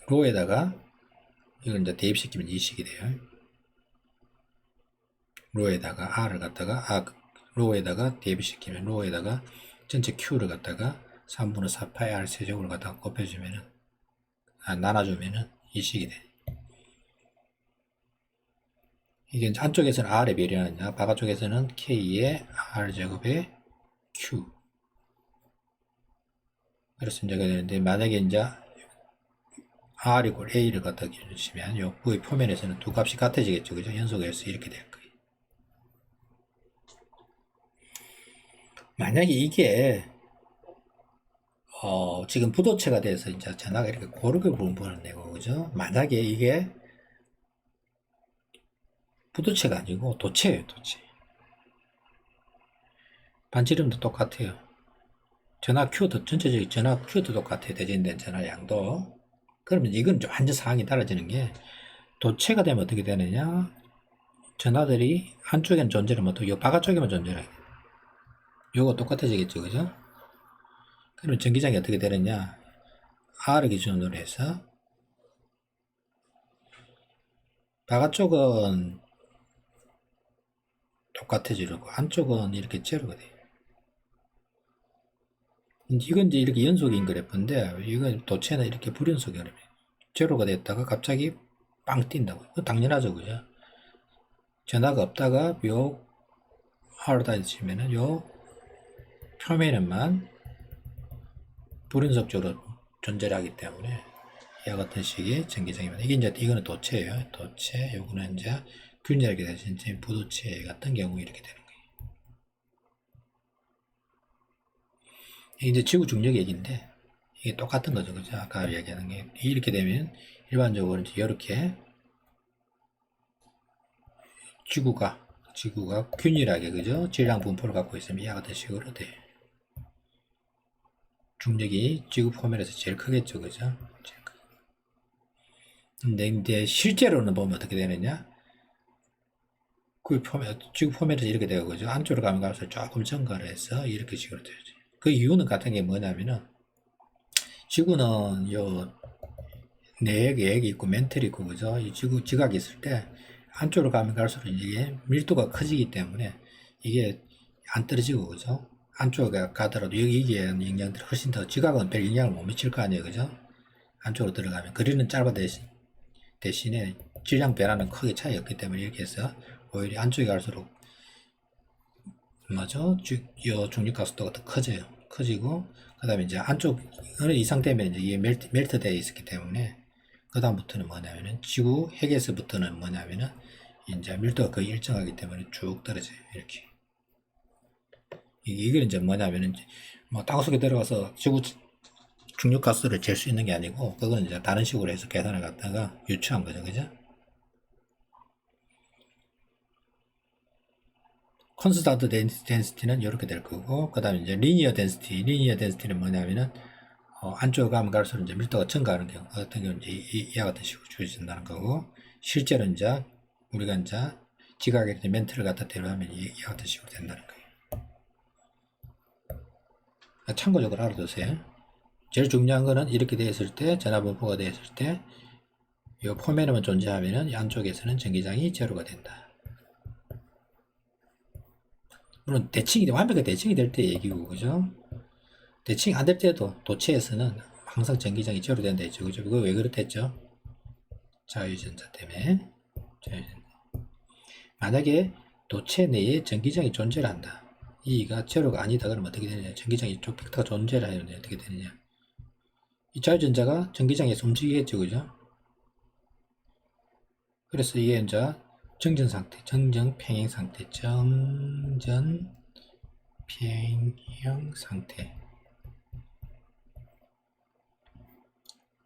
로에다가 이걸 이제 대입시키면 이 식이 돼요. 로에다가 R을 갖다가 로에다가 대입시키면 로에다가 전체 Q를 갖다가 3분의 4파이 R 세제곱을 갖다가 곱해주면은 나눠주면은 이 식이 돼. 이게 이제 안쪽에서는 R에 비례하느냐, 바깥쪽에서는 K의 R 제곱의 Q. 그래서 이제 되는데 만약에 이제 R 이퀄 A를 갖다 주시면 요 구의 표면에서는 두 값이 같아지겠죠. 그죠? 연속해서 이렇게 될 거예요. 만약에 이게 지금 부도체가 돼서 이제 전하가 이렇게 고르게 분포를 내고, 그죠? 만약에 이게 부도체가 아니고 도체예요, 도체. 반지름도 똑같아요. 전하 Q도 전체적인 전하 Q도 똑같아요. 대전된 전하 양도. 그러면 이건 좀 완전 상황이 달라지는 게 도체가 되면 어떻게 되느냐? 전하들이 한쪽에는 존재를 못하고 요 바깥쪽에만 존재를 해요. 요거 똑같아지겠죠, 그죠? 그러면 전기장이 어떻게 되느냐? R을 기준으로 해서 바깥쪽은 똑같아지고 안쪽은 이렇게 제로가 돼요. 이건 이제 이렇게 연속인 그래프인데 이건 도체는 이렇게 불연속이 그래프. 제로가 됐다가 갑자기 빵 뛴다고. 당연하죠, 그죠? 전하가 없다가 요 R다 치면은 요 표면에만 불연속적으로 존재를 하기 때문에 이와 같은 식의 전기장입니다. 이게 이제 이거는 도체예요. 도체. 요거는 이제 균열하게 되신 부도체 같은 경우 이렇게 되는 거예요. 이게 이제 지구 중력 얘기인데 이게 똑같은 거죠. 그죠? 아까 이야기하는 게 이렇게 되면 일반적으로 이제 이렇게 지구가 균일하게, 그죠? 질량 분포를 갖고 있으면 이와 같은 식으로 돼요. 중력이 지구 표면에서 제일 크겠죠, 그죠? 제일 크고. 근데 이제 실제로는 보면 어떻게 되느냐? 그 표면, 지구 표면에서 이렇게 되고, 그죠? 안쪽으로 가면 갈수록 조금 증가를 해서 이렇게 식으로 되죠. 그 이유는 같은 게 뭐냐면은, 지구는 요 내액이 있고 멘틀이 있고, 그죠? 이 지각이 있을 때 안쪽으로 가면 갈수록 이게 밀도가 커지기 때문에 이게 안 떨어지고, 그죠? 안쪽에 가더라도 여기에 영향들이 훨씬 더, 지각은 별 영향을 못 미칠 거 아니에요, 그죠? 안쪽으로 들어가면 거리는 짧아 대신에 질량 변화는 크게 차이 없기 때문에 이렇게 해서 오히려 안쪽에 갈수록 뭐죠? 중력가속도가 더 커지고 그 다음에 이제 안쪽 어느 이상 되면 이제 이게 멜트 되어 있었기 때문에 그 다음부터는 뭐냐면은 지구 핵에서부터는 뭐냐면은 이제 밀도가 거의 일정하기 때문에 쭉 떨어져요. 이렇게. 이게 이제 뭐냐면은 뭐 땅속에 들어가서 중력가스를 잴 수 있는 게 아니고 그거는 이제 다른 식으로 해서 계산을 갖다가 유추한 거죠, 그죠? 컨스탄트 덴시티는 이렇게 될 거고, 그 다음에 이제 리니어 덴시티는 뭐냐면은 안쪽으로 가면 갈수록 이제 밀도가 증가하는 경우 어떤 경우 이제 이와 같은 식으로 주어진다는 거고, 실제로 이제 우리가 이제 지각에 멘트를 갖다 대로하면 이와 같은 식으로 된다는 거예요. 참고적으로 알아두세요. 제일 중요한 거는 이렇게 되었을 때, 전압분포가 되었을 때, 이 포메름만 존재하면은 안쪽에서는 전기장이 제로가 된다. 물론 완벽하게 대칭이 될 때 얘기고, 그죠? 대칭 안 될 때도 도체에서는 항상 전기장이 제로 된다 했죠, 그죠? 그거 왜 그렇다 했죠? 자유전자 때문에. 자유전자. 만약에 도체 내에 전기장이 존재를 한다. 이가 제로가 아니다 그러면 어떻게 되느냐? 전기장이 쪽 벡터가 존재를 하면 어떻게 되느냐? 이 자유전자가 전기장에서 움직이겠죠, 그죠? 그래서 이게 이제 정전 상태, 정전 평행 상태, 정전 평형 상태.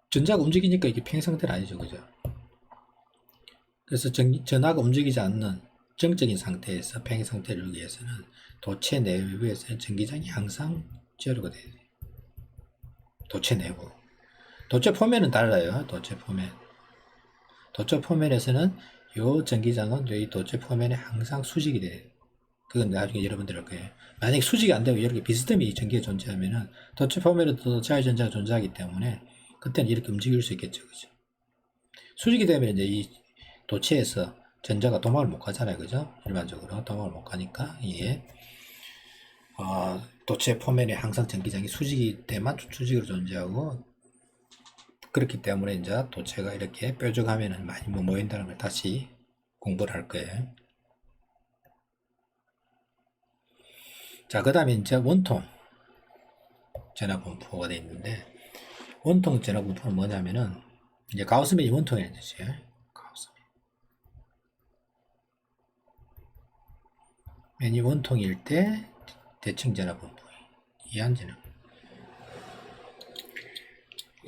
전자가 움직이니까 이게 평행 상태는 아니죠, 그죠? 그래서 전하가 움직이지 않는 정적인 상태에서 평행 상태를 이루기 위해서는 도체 내부에서는 전기장이 항상 제로가 돼야 돼요. 도체 내부. 도체 표면은 달라요. 도체 표면. 도체 표면에서는 이 전기장은 이 도체 표면에 항상 수직이 돼요. 그건 나중에 여러분들 할 거예요. 만약에 수직이 안 되고 이렇게 비스듬히 전기가 존재하면은 도체 표면에도 자유전자가 존재하기 때문에 그때는 이렇게 움직일 수 있겠죠. 그죠? 수직이 되면 이제 이 도체에서 전자가 도막을 못 가잖아요. 그죠? 일반적으로 도막을 못 가니까 이게 도체 표면에 항상 전기장이 수직이 때만 수직으로 존재하고, 그렇기 때문에 이제 도체가 이렇게 뾰족하면은 많이 모인다는 걸 다시 공부를 할 거예요. 자, 그 다음에 이제 원통 전압분포가 되어 있는데, 원통 전압분포는 뭐냐면은 이제 가우스맨이 원통이라는 뜻이에요. 가우스맨이 원통일 때 대칭 전압분포, 이한 전압.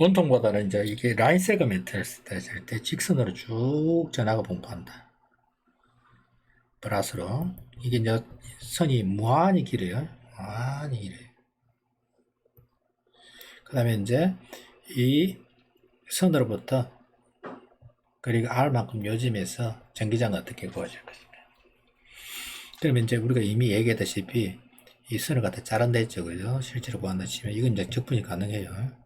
원통보다는 이제 이게 라인 세그멘트를 했을 때 직선으로 쭉 전하가 분포한다. 플러스로. 이게 이제 선이 무한히 길어요. 무한히 길어요. 그 다음에 이제 이 선으로부터 그리고 R만큼 요즘에서 전기장은 어떻게 구워질 것인가. 그러면 이제 우리가 이미 얘기했다시피 이 선을 갖다 자른다 했죠. 그죠? 실제로 구한다 치면 이건 이제 적분이 가능해요.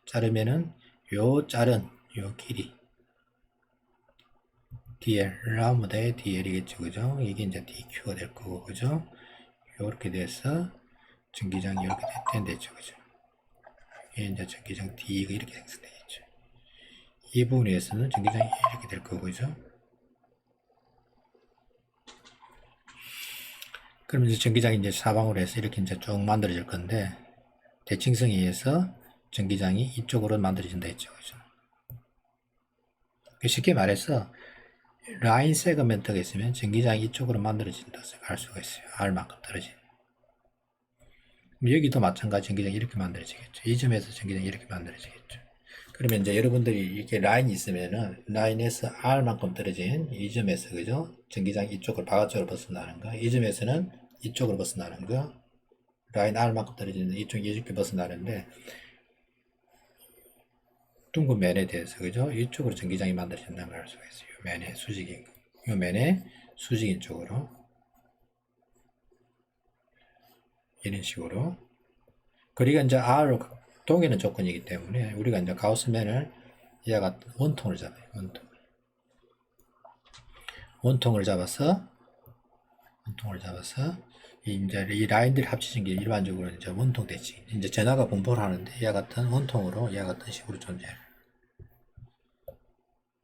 자르면은 요 자른 요 길이 DL, 라무다의 DL이겠죠, 그죠? 이게 이제 DQ가 될 거고, 그죠? 요렇게 돼서 전기장이 이렇게 된댔죠, 그죠? 이게 이제 전기장 D가 이렇게 생성되겠죠. 이 부분에서는 전기장이 이렇게 될 거고, 그죠? 그럼 이제 전기장이 이제 사방으로 해서 이렇게 이제 쭉 만들어질 건데, 대칭성에 의해서 전기장이 이쪽으로 만들어진다 했죠, 그죠? 쉽게 말해서, 라인 세그멘트가 있으면 전기장이 이쪽으로 만들어진다 할 수가 있어요. R만큼 떨어진. 여기도 마찬가지 전기장이 이렇게 만들어지겠죠. 이 점에서 전기장이 이렇게 만들어지겠죠. 그러면 이제 여러분들이 이렇게 라인이 있으면은 라인에서 R만큼 떨어진 이 점에서, 그죠? 전기장이 이쪽을 바깥쪽으로 벗어나는 거. 이 점에서는 이쪽으로 벗어나는 거. 라인 R만큼 떨어지는 이쪽이 이렇게 벗어나는데, 둥근 면에 대해서, 그죠? 이쪽으로 전기장이 만들어진다는 걸 알 수가 있어요. 이 면에 수직인, 이 면에 수직인 쪽으로. 이런 식으로. 그리고 이제 R 동일한 조건이기 때문에 우리가 이제 가우스맨을 이와 같은 원통을 잡아요. 원통을 잡아서 이제 이 라인들이 합쳐진 게 일반적으로 이제 원통 대칭. 이제 전하가 분포를 하는데 이와 같은 원통으로 이와 같은 식으로 존재해요.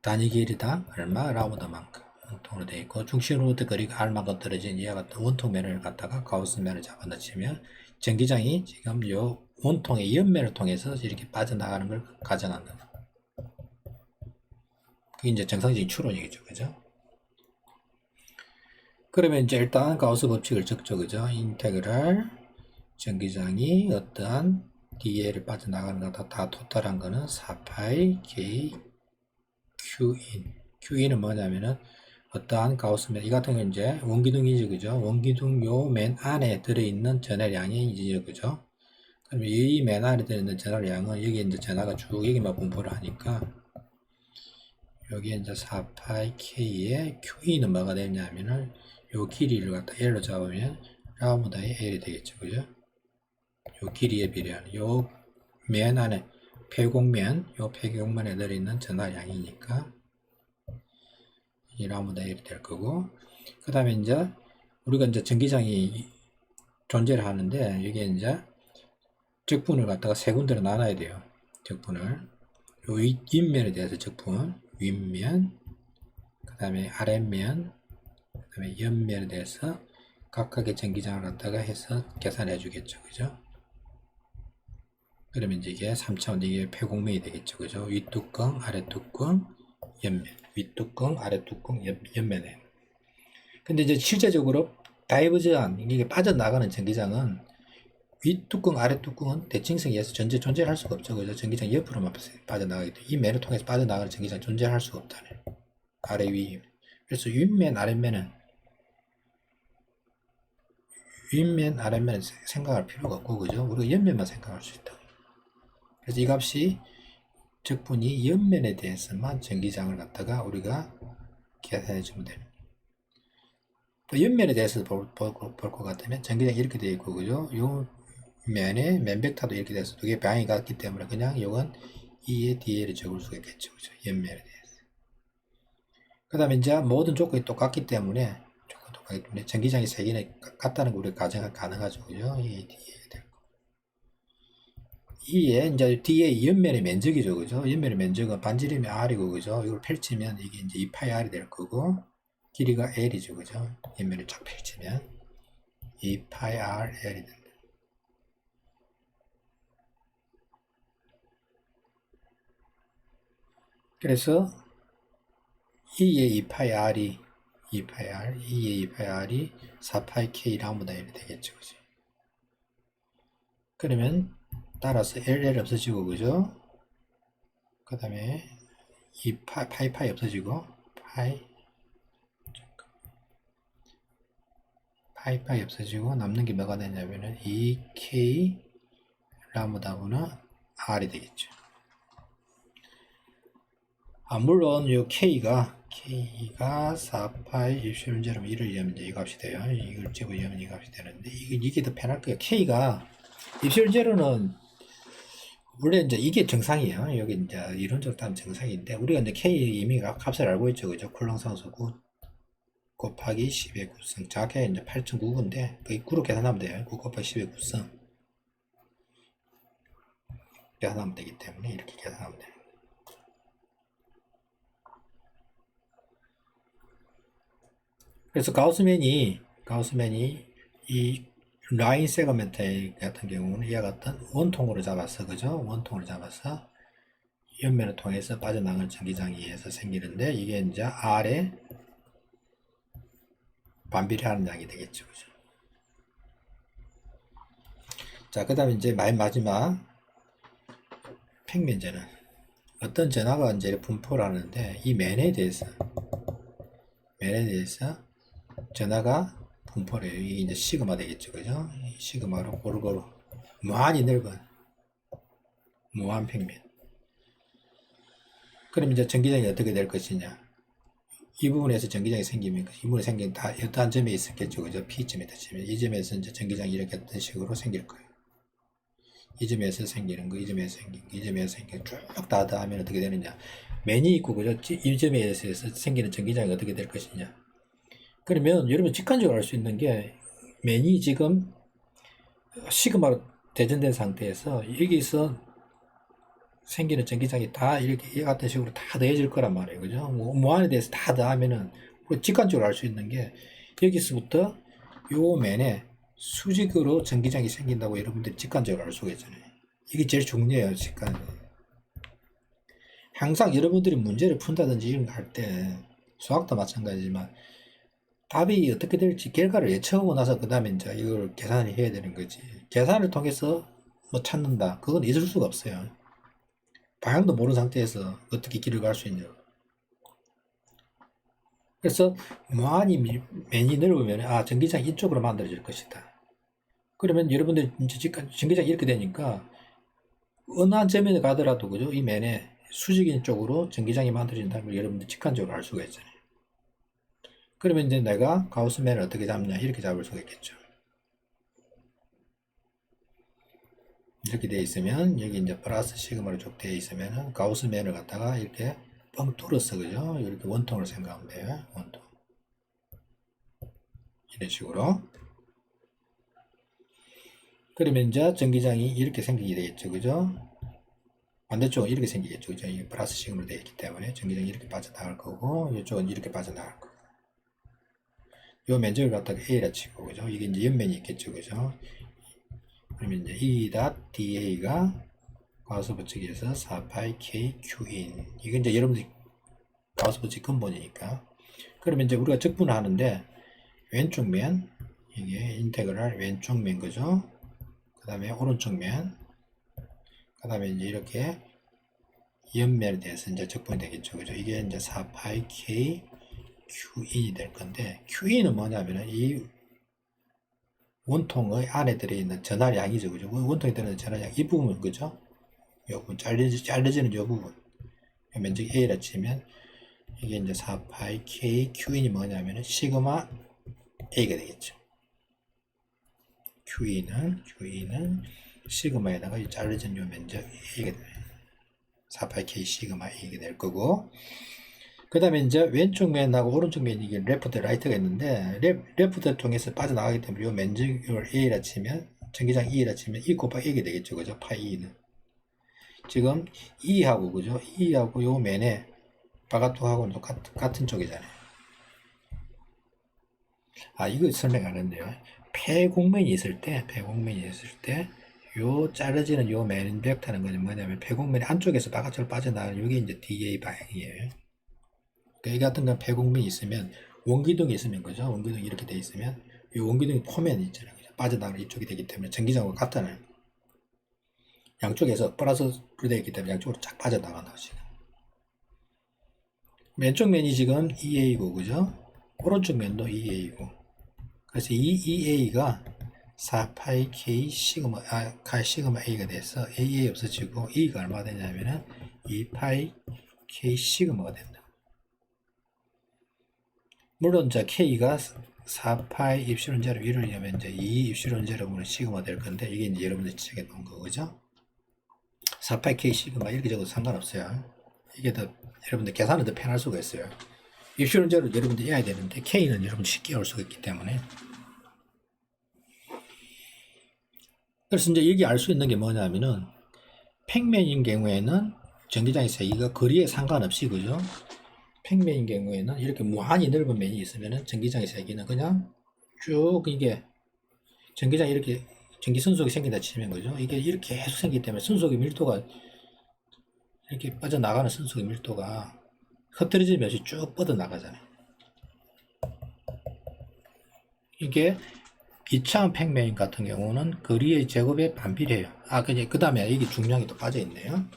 단위 길이당 얼마 라우드만큼 원통으로 되어 있고, 중심으로부터 거리가 R만큼 떨어진 이와 같은 원통면을 갖다가 가우스면을 잡아다 치면 전기장이 지금 이 원통의 옆면을 통해서 이렇게 빠져나가는 걸 가정한다. 그게 이제 정상적인 추론이겠죠, 그죠? 그러면 이제 일단 가우스 법칙을 적죠, 그죠? 인테그랄 전기장이 어떠한 DA를 빠져나가는 거 다 토탈한 거는 4파이 K Q인. Q인은 뭐냐면은 어떠한 가우스면 이 같은 경우는 이제 원기둥이지 그죠? 원기둥 요 맨 안에 들어있는 전하량이 그죠? 그럼 이 맨 안에 들어있는 전하량은 여기 이제 전하가 쭉 여기만 분포를 하니까 여기 이제 4파이 K의 Q인은 뭐가 되냐면은 요 길이를 갖다 L로 잡으면 라무다의 L이 되겠죠 그죠? 요 길이에 비례하는 요 맨 안에 요 폐곡면에 들어있는 전하량이니까 이 라무다 L이 될 거고 그 다음에 이제 우리가 이제 전기장이 존재를 하는데 이게 이제 적분을 갖다가 세 군데로 나눠야 돼요. 적분을 요 윗면에 대해서 적분 윗면 그 다음에 아랫면 그 다음에 옆면에 대해서 각각의 전기장을 갖다가 해서 계산해 주겠죠 그죠? 그러면 이제 이게 3차원 이게 폐곡면이 되겠죠 그죠? 윗뚜껑 아랫뚜껑 옆면 윗뚜껑 아랫뚜껑 옆면에 근데 이제 실제적으로 다이버전 이게 빠져나가는 전기장은 윗뚜껑 아랫뚜껑은 대칭성에 의해서 전제 존재할 수가 없죠 그죠? 전기장 옆으로만 빠져나가기 때문에 이 면을 통해서 빠져나가는 전기장 존재할 수가 없다네 아래 위 그래서 윗면 아랫면은 윗면 아랫면은 생각할 필요가 없고 그죠? 우리가 옆면만 생각할 수 있다 그래서 이 값이 적분이 옆면에 대해서만 전기장을 갖다가 우리가 계산해 주면 됩니다. 또 옆면에 대해서 볼 것 같으면 전기장이 이렇게 되어 있고 그죠? 요 면에 맨벡터도 이렇게 돼서 두 개 방향이 같기 때문에 그냥 이건 2의 DA를 적을 수가 있겠죠. 그죠? 옆면에 대해서. 그 다음에 이제 모든 조건이 똑같기 때문에 전기장이 세 개는 같다는 거 우리가 가정은 가능하죠. 그죠? 2의 DA가 될 거. 2의 이제 DA 옆면의 면적이죠. 그죠? 옆면의 면적은 반지름이 R이고 그죠? 이걸 펼치면 이게 이제 2파이 R이 될 거고 길이가 L이죠. 그죠? 옆면을 쫙 펼치면 2파이 R L이 됩니다. 그래서 2의 2파이 R이 2파이 R, 2의 2파이 R이 4파이 K 라무다 L이 되겠죠. 그죠? 그러면 따라서 LL 없어지고 그죠? 그 다음에 2파이 없어지고 파이 없어지고 남는 게 뭐가 되냐면은 2K 라무다분은 R이 되겠죠. 물론 요 K가 4파이 입실문제로 1을 이하면 이 값이 돼요. 이걸 집어이하면 이 값이 되는데 이게 더 편할 거예요. K가 입실제로는 원래 이제 이게 정상이에요. 여기 이제 이론적으로 따면 정상인데 우리가 이제 K 이미 값을 알고 있죠. 그죠? 쿨롱 상수 9 곱하기 10의 9승 정확히 이제 8.99인데 거의 9로 계산하면 돼요. 9 곱하기 10의 9승 계산하면 되기 때문에 이렇게 계산하면 돼요. 그래서 가우스맨이 이 라인 세그멘트 같은 경우는 이와 같은 원통으로 잡았어 그죠? 원통으로 잡아서 옆면을 통해서 빠져나가는 전기장에 의해서 생기는데 이게 이제 R에 반비례하는 양이 되겠죠 그죠? 자 그 다음에 이제 맨 마지막 평면전은 어떤 전하가 이제 분포를 하는데 이 면에 대해서 전하가 분포를 해요. 이게 이제 시그마 되겠죠 그죠? 시그마로 고루고루 무한히 넓은 무한 평면. 그럼 이제 전기장이 어떻게 될 것이냐? 이 부분에서 전기장이 생기면 이 부분에 생긴 다 어떠한 점에 있었겠죠 그죠? P점에 있으면 이 점에서 이제 전기장이 이렇게 어떤 식으로 생길 거예요. 이 점에서 생기는 거, 이 점에서 생긴 거, 이 점에서 생긴 거 쭉 다 더하면 어떻게 되느냐? 맨이 있고 그죠? 이 점에서 생기는 전기장이 어떻게 될 것이냐? 그러면 여러분 직관적으로 알 수 있는 게 맨이 지금 시그마로 대전된 상태에서 여기서 생기는 전기장이 다 이렇게 이 같은 식으로 다 더해질 거란 말이에요. 그죠? 무한에 대해서 다 더하면은 직관적으로 알 수 있는 게 여기서부터 요 면에 수직으로 전기장이 생긴다고 여러분들이 직관적으로 알 수가 있잖아요. 이게 제일 중요해요, 직관. 항상 여러분들이 문제를 푼다든지 이런 거 할 때 수학도 마찬가지지만 답이 어떻게 될지 결과를 예측하고 나서 그 다음에 이제 이걸 계산을 해야 되는 거지. 계산을 통해서 뭐 찾는다. 그건 있을 수가 없어요. 방향도 모르는 상태에서 어떻게 길을 갈 수 있냐고. 그래서 무한히 맨이 넓으면 전기장 이쪽으로 만들어질 것이다. 그러면 여러분들 이제 전기장 이렇게 되니까 어느 한 점에 가더라도 그죠? 이 맨에 수직인 쪽으로 전기장이 만들어진다는 걸 여러분들 직관적으로 알 수가 있잖아요. 그러면 이제 내가 가우스맨을 어떻게 잡냐 이렇게 잡을 수가 있겠죠. 이렇게 되어 있으면 여기 이제 플러스 시그마로 쭉 되어 있으면 가우스맨을 갖다가 이렇게 뻥 뚫었어 그죠? 이렇게 원통을 생각하면 돼요. 원통 이런 식으로. 그러면 이제 전기장이 이렇게 생기게 되겠죠 그죠? 반대쪽은 이렇게 생기겠죠 그죠? 이게 플러스 시그마로 되어 있기 때문에 전기장이 이렇게 빠져나갈 거고 이쪽은 이렇게 빠져나갈 거고 요 면적을 갖다가 A라 치고 그죠? 이게 이제 옆면이 있겠죠 그죠? 그러면 이제 E.DA가 가우스 법칙에서 4파이 K Q인 이게 이제 여러분들이 가우스 법칙 근본이니까 그러면 이제 우리가 적분을 하는데 왼쪽 면 이게 인테그랄 왼쪽 면 그죠? 그 다음에 오른쪽 면 그 다음에 이제 이렇게 옆면에 대해서 이제 적분이 되겠죠 그죠? 이게 이제 4파이 K Q인이 될 건데 Q인은 뭐냐면은 이 원통의 안에 들어있는 전하량이죠 그죠? 원통에 들어있는 전하량 이 부분 그죠? 이 부분 잘려지는 이 부분 면적이 A라 치면 이게 이제 4파이 K Q인이 뭐냐면은 시그마 A가 되겠죠. Q인은 시그마에다가 이 잘려진 요 면적 A가 되요 4파이 K 시그마 A가 될 거고 그 다음에 이제 왼쪽 면하고 오른쪽 면 이게 레프트 라이트가 있는데 레프트를 통해서 빠져나가기 때문에 요 면적을 A라 치면 전기장 E라 치면 E 곱하기 A가 되겠죠. 그죠? 파이 E는 지금 E하고 그죠? E하고 요 면에 바깥쪽하고는 같은 쪽이잖아요. 이거 설명 안 했네요. 폐곡면이 있을 때, 요 자르지는 요 맨 벡터는 건 뭐냐면 폐곡면이 안쪽에서 바깥으로 빠져나가는 이게 이제 DA 방향이에요. 그러니까 이 같은 건 폐곡면이 있으면 원기둥이 있으면 그죠? 원기둥이 이렇게 돼 있으면 이 원기둥이 포면이 있잖아요. 빠져나가는 이쪽이 되기 때문에 전기장과 같잖아요. 양쪽에서 플러스로 되어 있기 때문에 양쪽으로 쫙 빠져나간다 지금. 왼쪽 면이 지금 EA고 그죠? 오른쪽 면도 EA고 그래서 이 EA가 4파이 K 시그마 시그마 A가 돼서 AA 없어지고 E가 얼마 되냐면은 2파이 K 시그마가 된다. 물론 이제 K가 4파이 입실론 제로 1을 하면 이제 2 입실론 제로분의 시그마 될 건데 이게 이제 여러분들 책에 놓은 거 그죠? 4파이 K 시그마 이렇게 적어도 상관없어요. 이게 더 여러분들 계산은 더 편할 수가 있어요. 입실론 제로 여러분들 해야 되는데 K는 여러분 쉽게 올 수가 있기 때문에 그래서 이제 여기 알 수 있는 게 뭐냐면은 평면인 경우에는 전기장의 세기가 거리에 상관없이 그죠? 평면인 경우에는 이렇게 무한히 넓은 면이 있으면은 전기장의 세기는 그냥 쭉 이게 전기장이 이렇게 전기 선속이 생긴다 치면 그죠? 이게 이렇게 계속 생기기 때문에 선속의 밀도가 이렇게 빠져나가는 선속의 밀도가 흩어지면서 쭉 뻗어나가잖아요. 이게 이차원 평면 같은 경우는 거리의 제곱에 반비례해요. 그 다음에 여기 중량이 또 빠져있네요.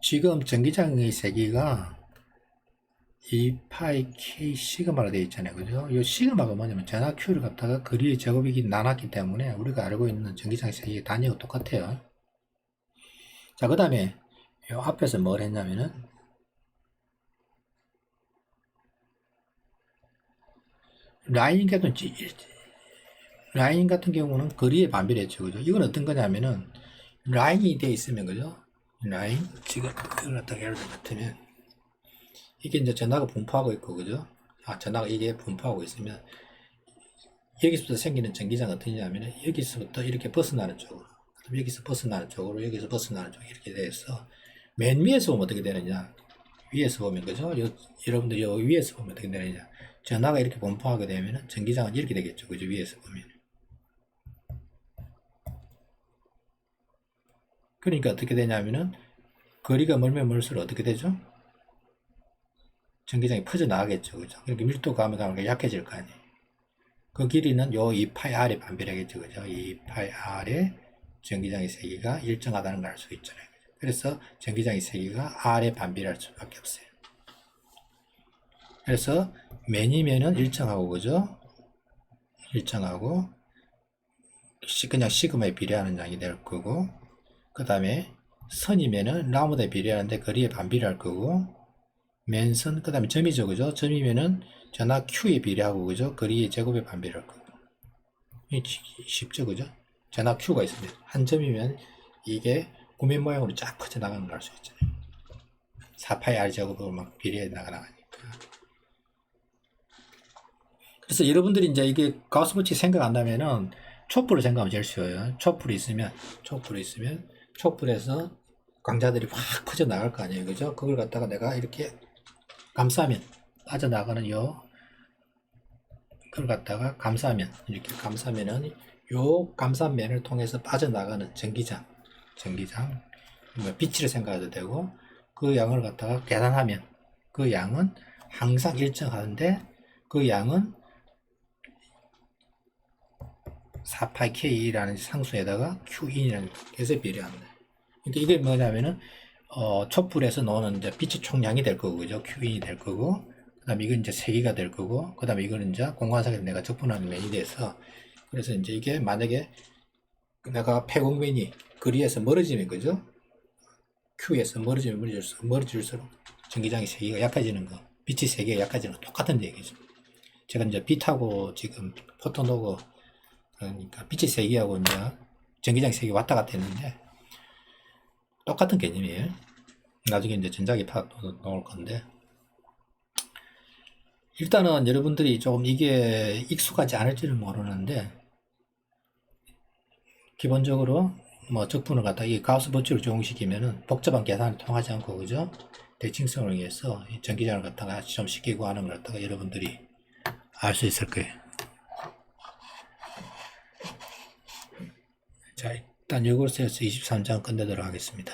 지금 전기장의 세기가 2파이 K 시그마로 되어 있잖아요. 그죠? 이 시그마가 뭐냐면 전하 Q를 갖다가 거리의 제곱이 나눴기 때문에 우리가 알고 있는 전기장의 세기 단위가 똑같아요. 자, 그 다음에 이 앞에서 뭘 했냐면은 라인 같은 경우는 거리에 반비례했죠. 그죠? 이건 어떤 거냐면은 라인이 되어 있으면 그죠? 라인 지금 그걸 갖다가 예를 들면 이게 이제 전하가 분포하고 있고 그죠? 전하가 이게 분포하고 있으면 여기서부터 생기는 전기장 어떠냐면은 여기서부터 이렇게 벗어나는 쪽으로 여기서 벗어나는 쪽으로 여기서 벗어나는 쪽으로 이렇게 돼서 맨 위에서 보면 어떻게 되느냐 위에서 보면 그죠? 여러분들 요 위에서 보면 어떻게 되느냐 전하가 이렇게 분포하게 되면은 전기장은 이렇게 되겠죠 그죠? 위에서 보면 그러니까 어떻게 되냐면은 거리가 멀면 멀수록 어떻게 되죠? 전기장이 퍼져나가겠죠 그죠? 그러니까 밀도 가면 약해질 거 아니에요 그 길이는 요 2파이 R에 반비례하겠죠. 그죠? 2파이 R에 전기장의 세기가 일정하다는 걸 알 수 있잖아요. 그래서 전기장의 세기가 R에 반비례할 수밖에 없어요. 그래서 맨이면은 일정하고, 그죠? 일정하고, 그냥 시그마에 비례하는 양이 될 거고, 그 다음에 선이면은 라모다에 비례하는데 거리에 반비례할 거고, 맨선, 그 다음에 점이죠. 그죠? 점이면은 전하 Q에 비례하고, 그죠? 거리의 제곱에 반비례할 거고. 쉽죠. 그죠? 전하 Q가 있습니다. 한 점이면 이게 구면 모양으로 쫙 퍼져나가는 걸 알 수 있잖아요. 4파이 R 제곱으로 막 비례해 나가니까. 그래서 여러분들이 이제 이게 가우스 법칙 생각 안 나면은 촛불을 생각하면 제일 쉬워요. 촛불이 있으면 촛불에서 광자들이 확 퍼져 나갈 거 아니에요. 그죠? 그걸 갖다가 내가 이렇게 감싸면 빠져나가는 그걸 갖다가 감싸면 이렇게 감싸면은 요 감싸면을 통해서 빠져나가는 전기장 뭐 빛을 생각해도 되고 그 양을 갖다가 계산하면 그 양은 항상 일정하는데 그 양은 4파이K라는 상수에다가 Q인이라는 것에 비례합니다. 그러니까 이게 뭐냐면은 촛불에서 나오는 이제 빛의 총량이 될 거고, 그죠? Q인이 될 거고, 그 다음에 이건 이제 세기가 될 거고, 그 다음에 이거는 이제 공간상에서 내가 적분하는 면이 돼서, 그래서 이제 이게 만약에 내가 폐공면이 거리에서 멀어지면, 그죠? Q에서 멀어질수록 전기장의 세기가 약해지는 거, 빛의 세기가 약해지는 거 똑같은 얘기죠. 제가 이제 빛하고 지금 포톤 오고, 그러니까 빛의 세기하고 이제 전기장 세기 왔다 갔다 했는데 똑같은 개념이에요. 나중에 이제 전자기파도 나올 건데 일단은 여러분들이 조금 이게 익숙하지 않을지는 모르는데 기본적으로 뭐 적분을 갖다 이 가우스 법칙을 적용시키면은 복잡한 계산이 통하지 않고 그죠? 대칭성을 위해서 이 전기장을 갖다가 좀 쉽게 구하는 걸 갖다가 여러분들이 알 수 있을 거예요. 자, 일단 이것에서 23장 끝내도록 하겠습니다.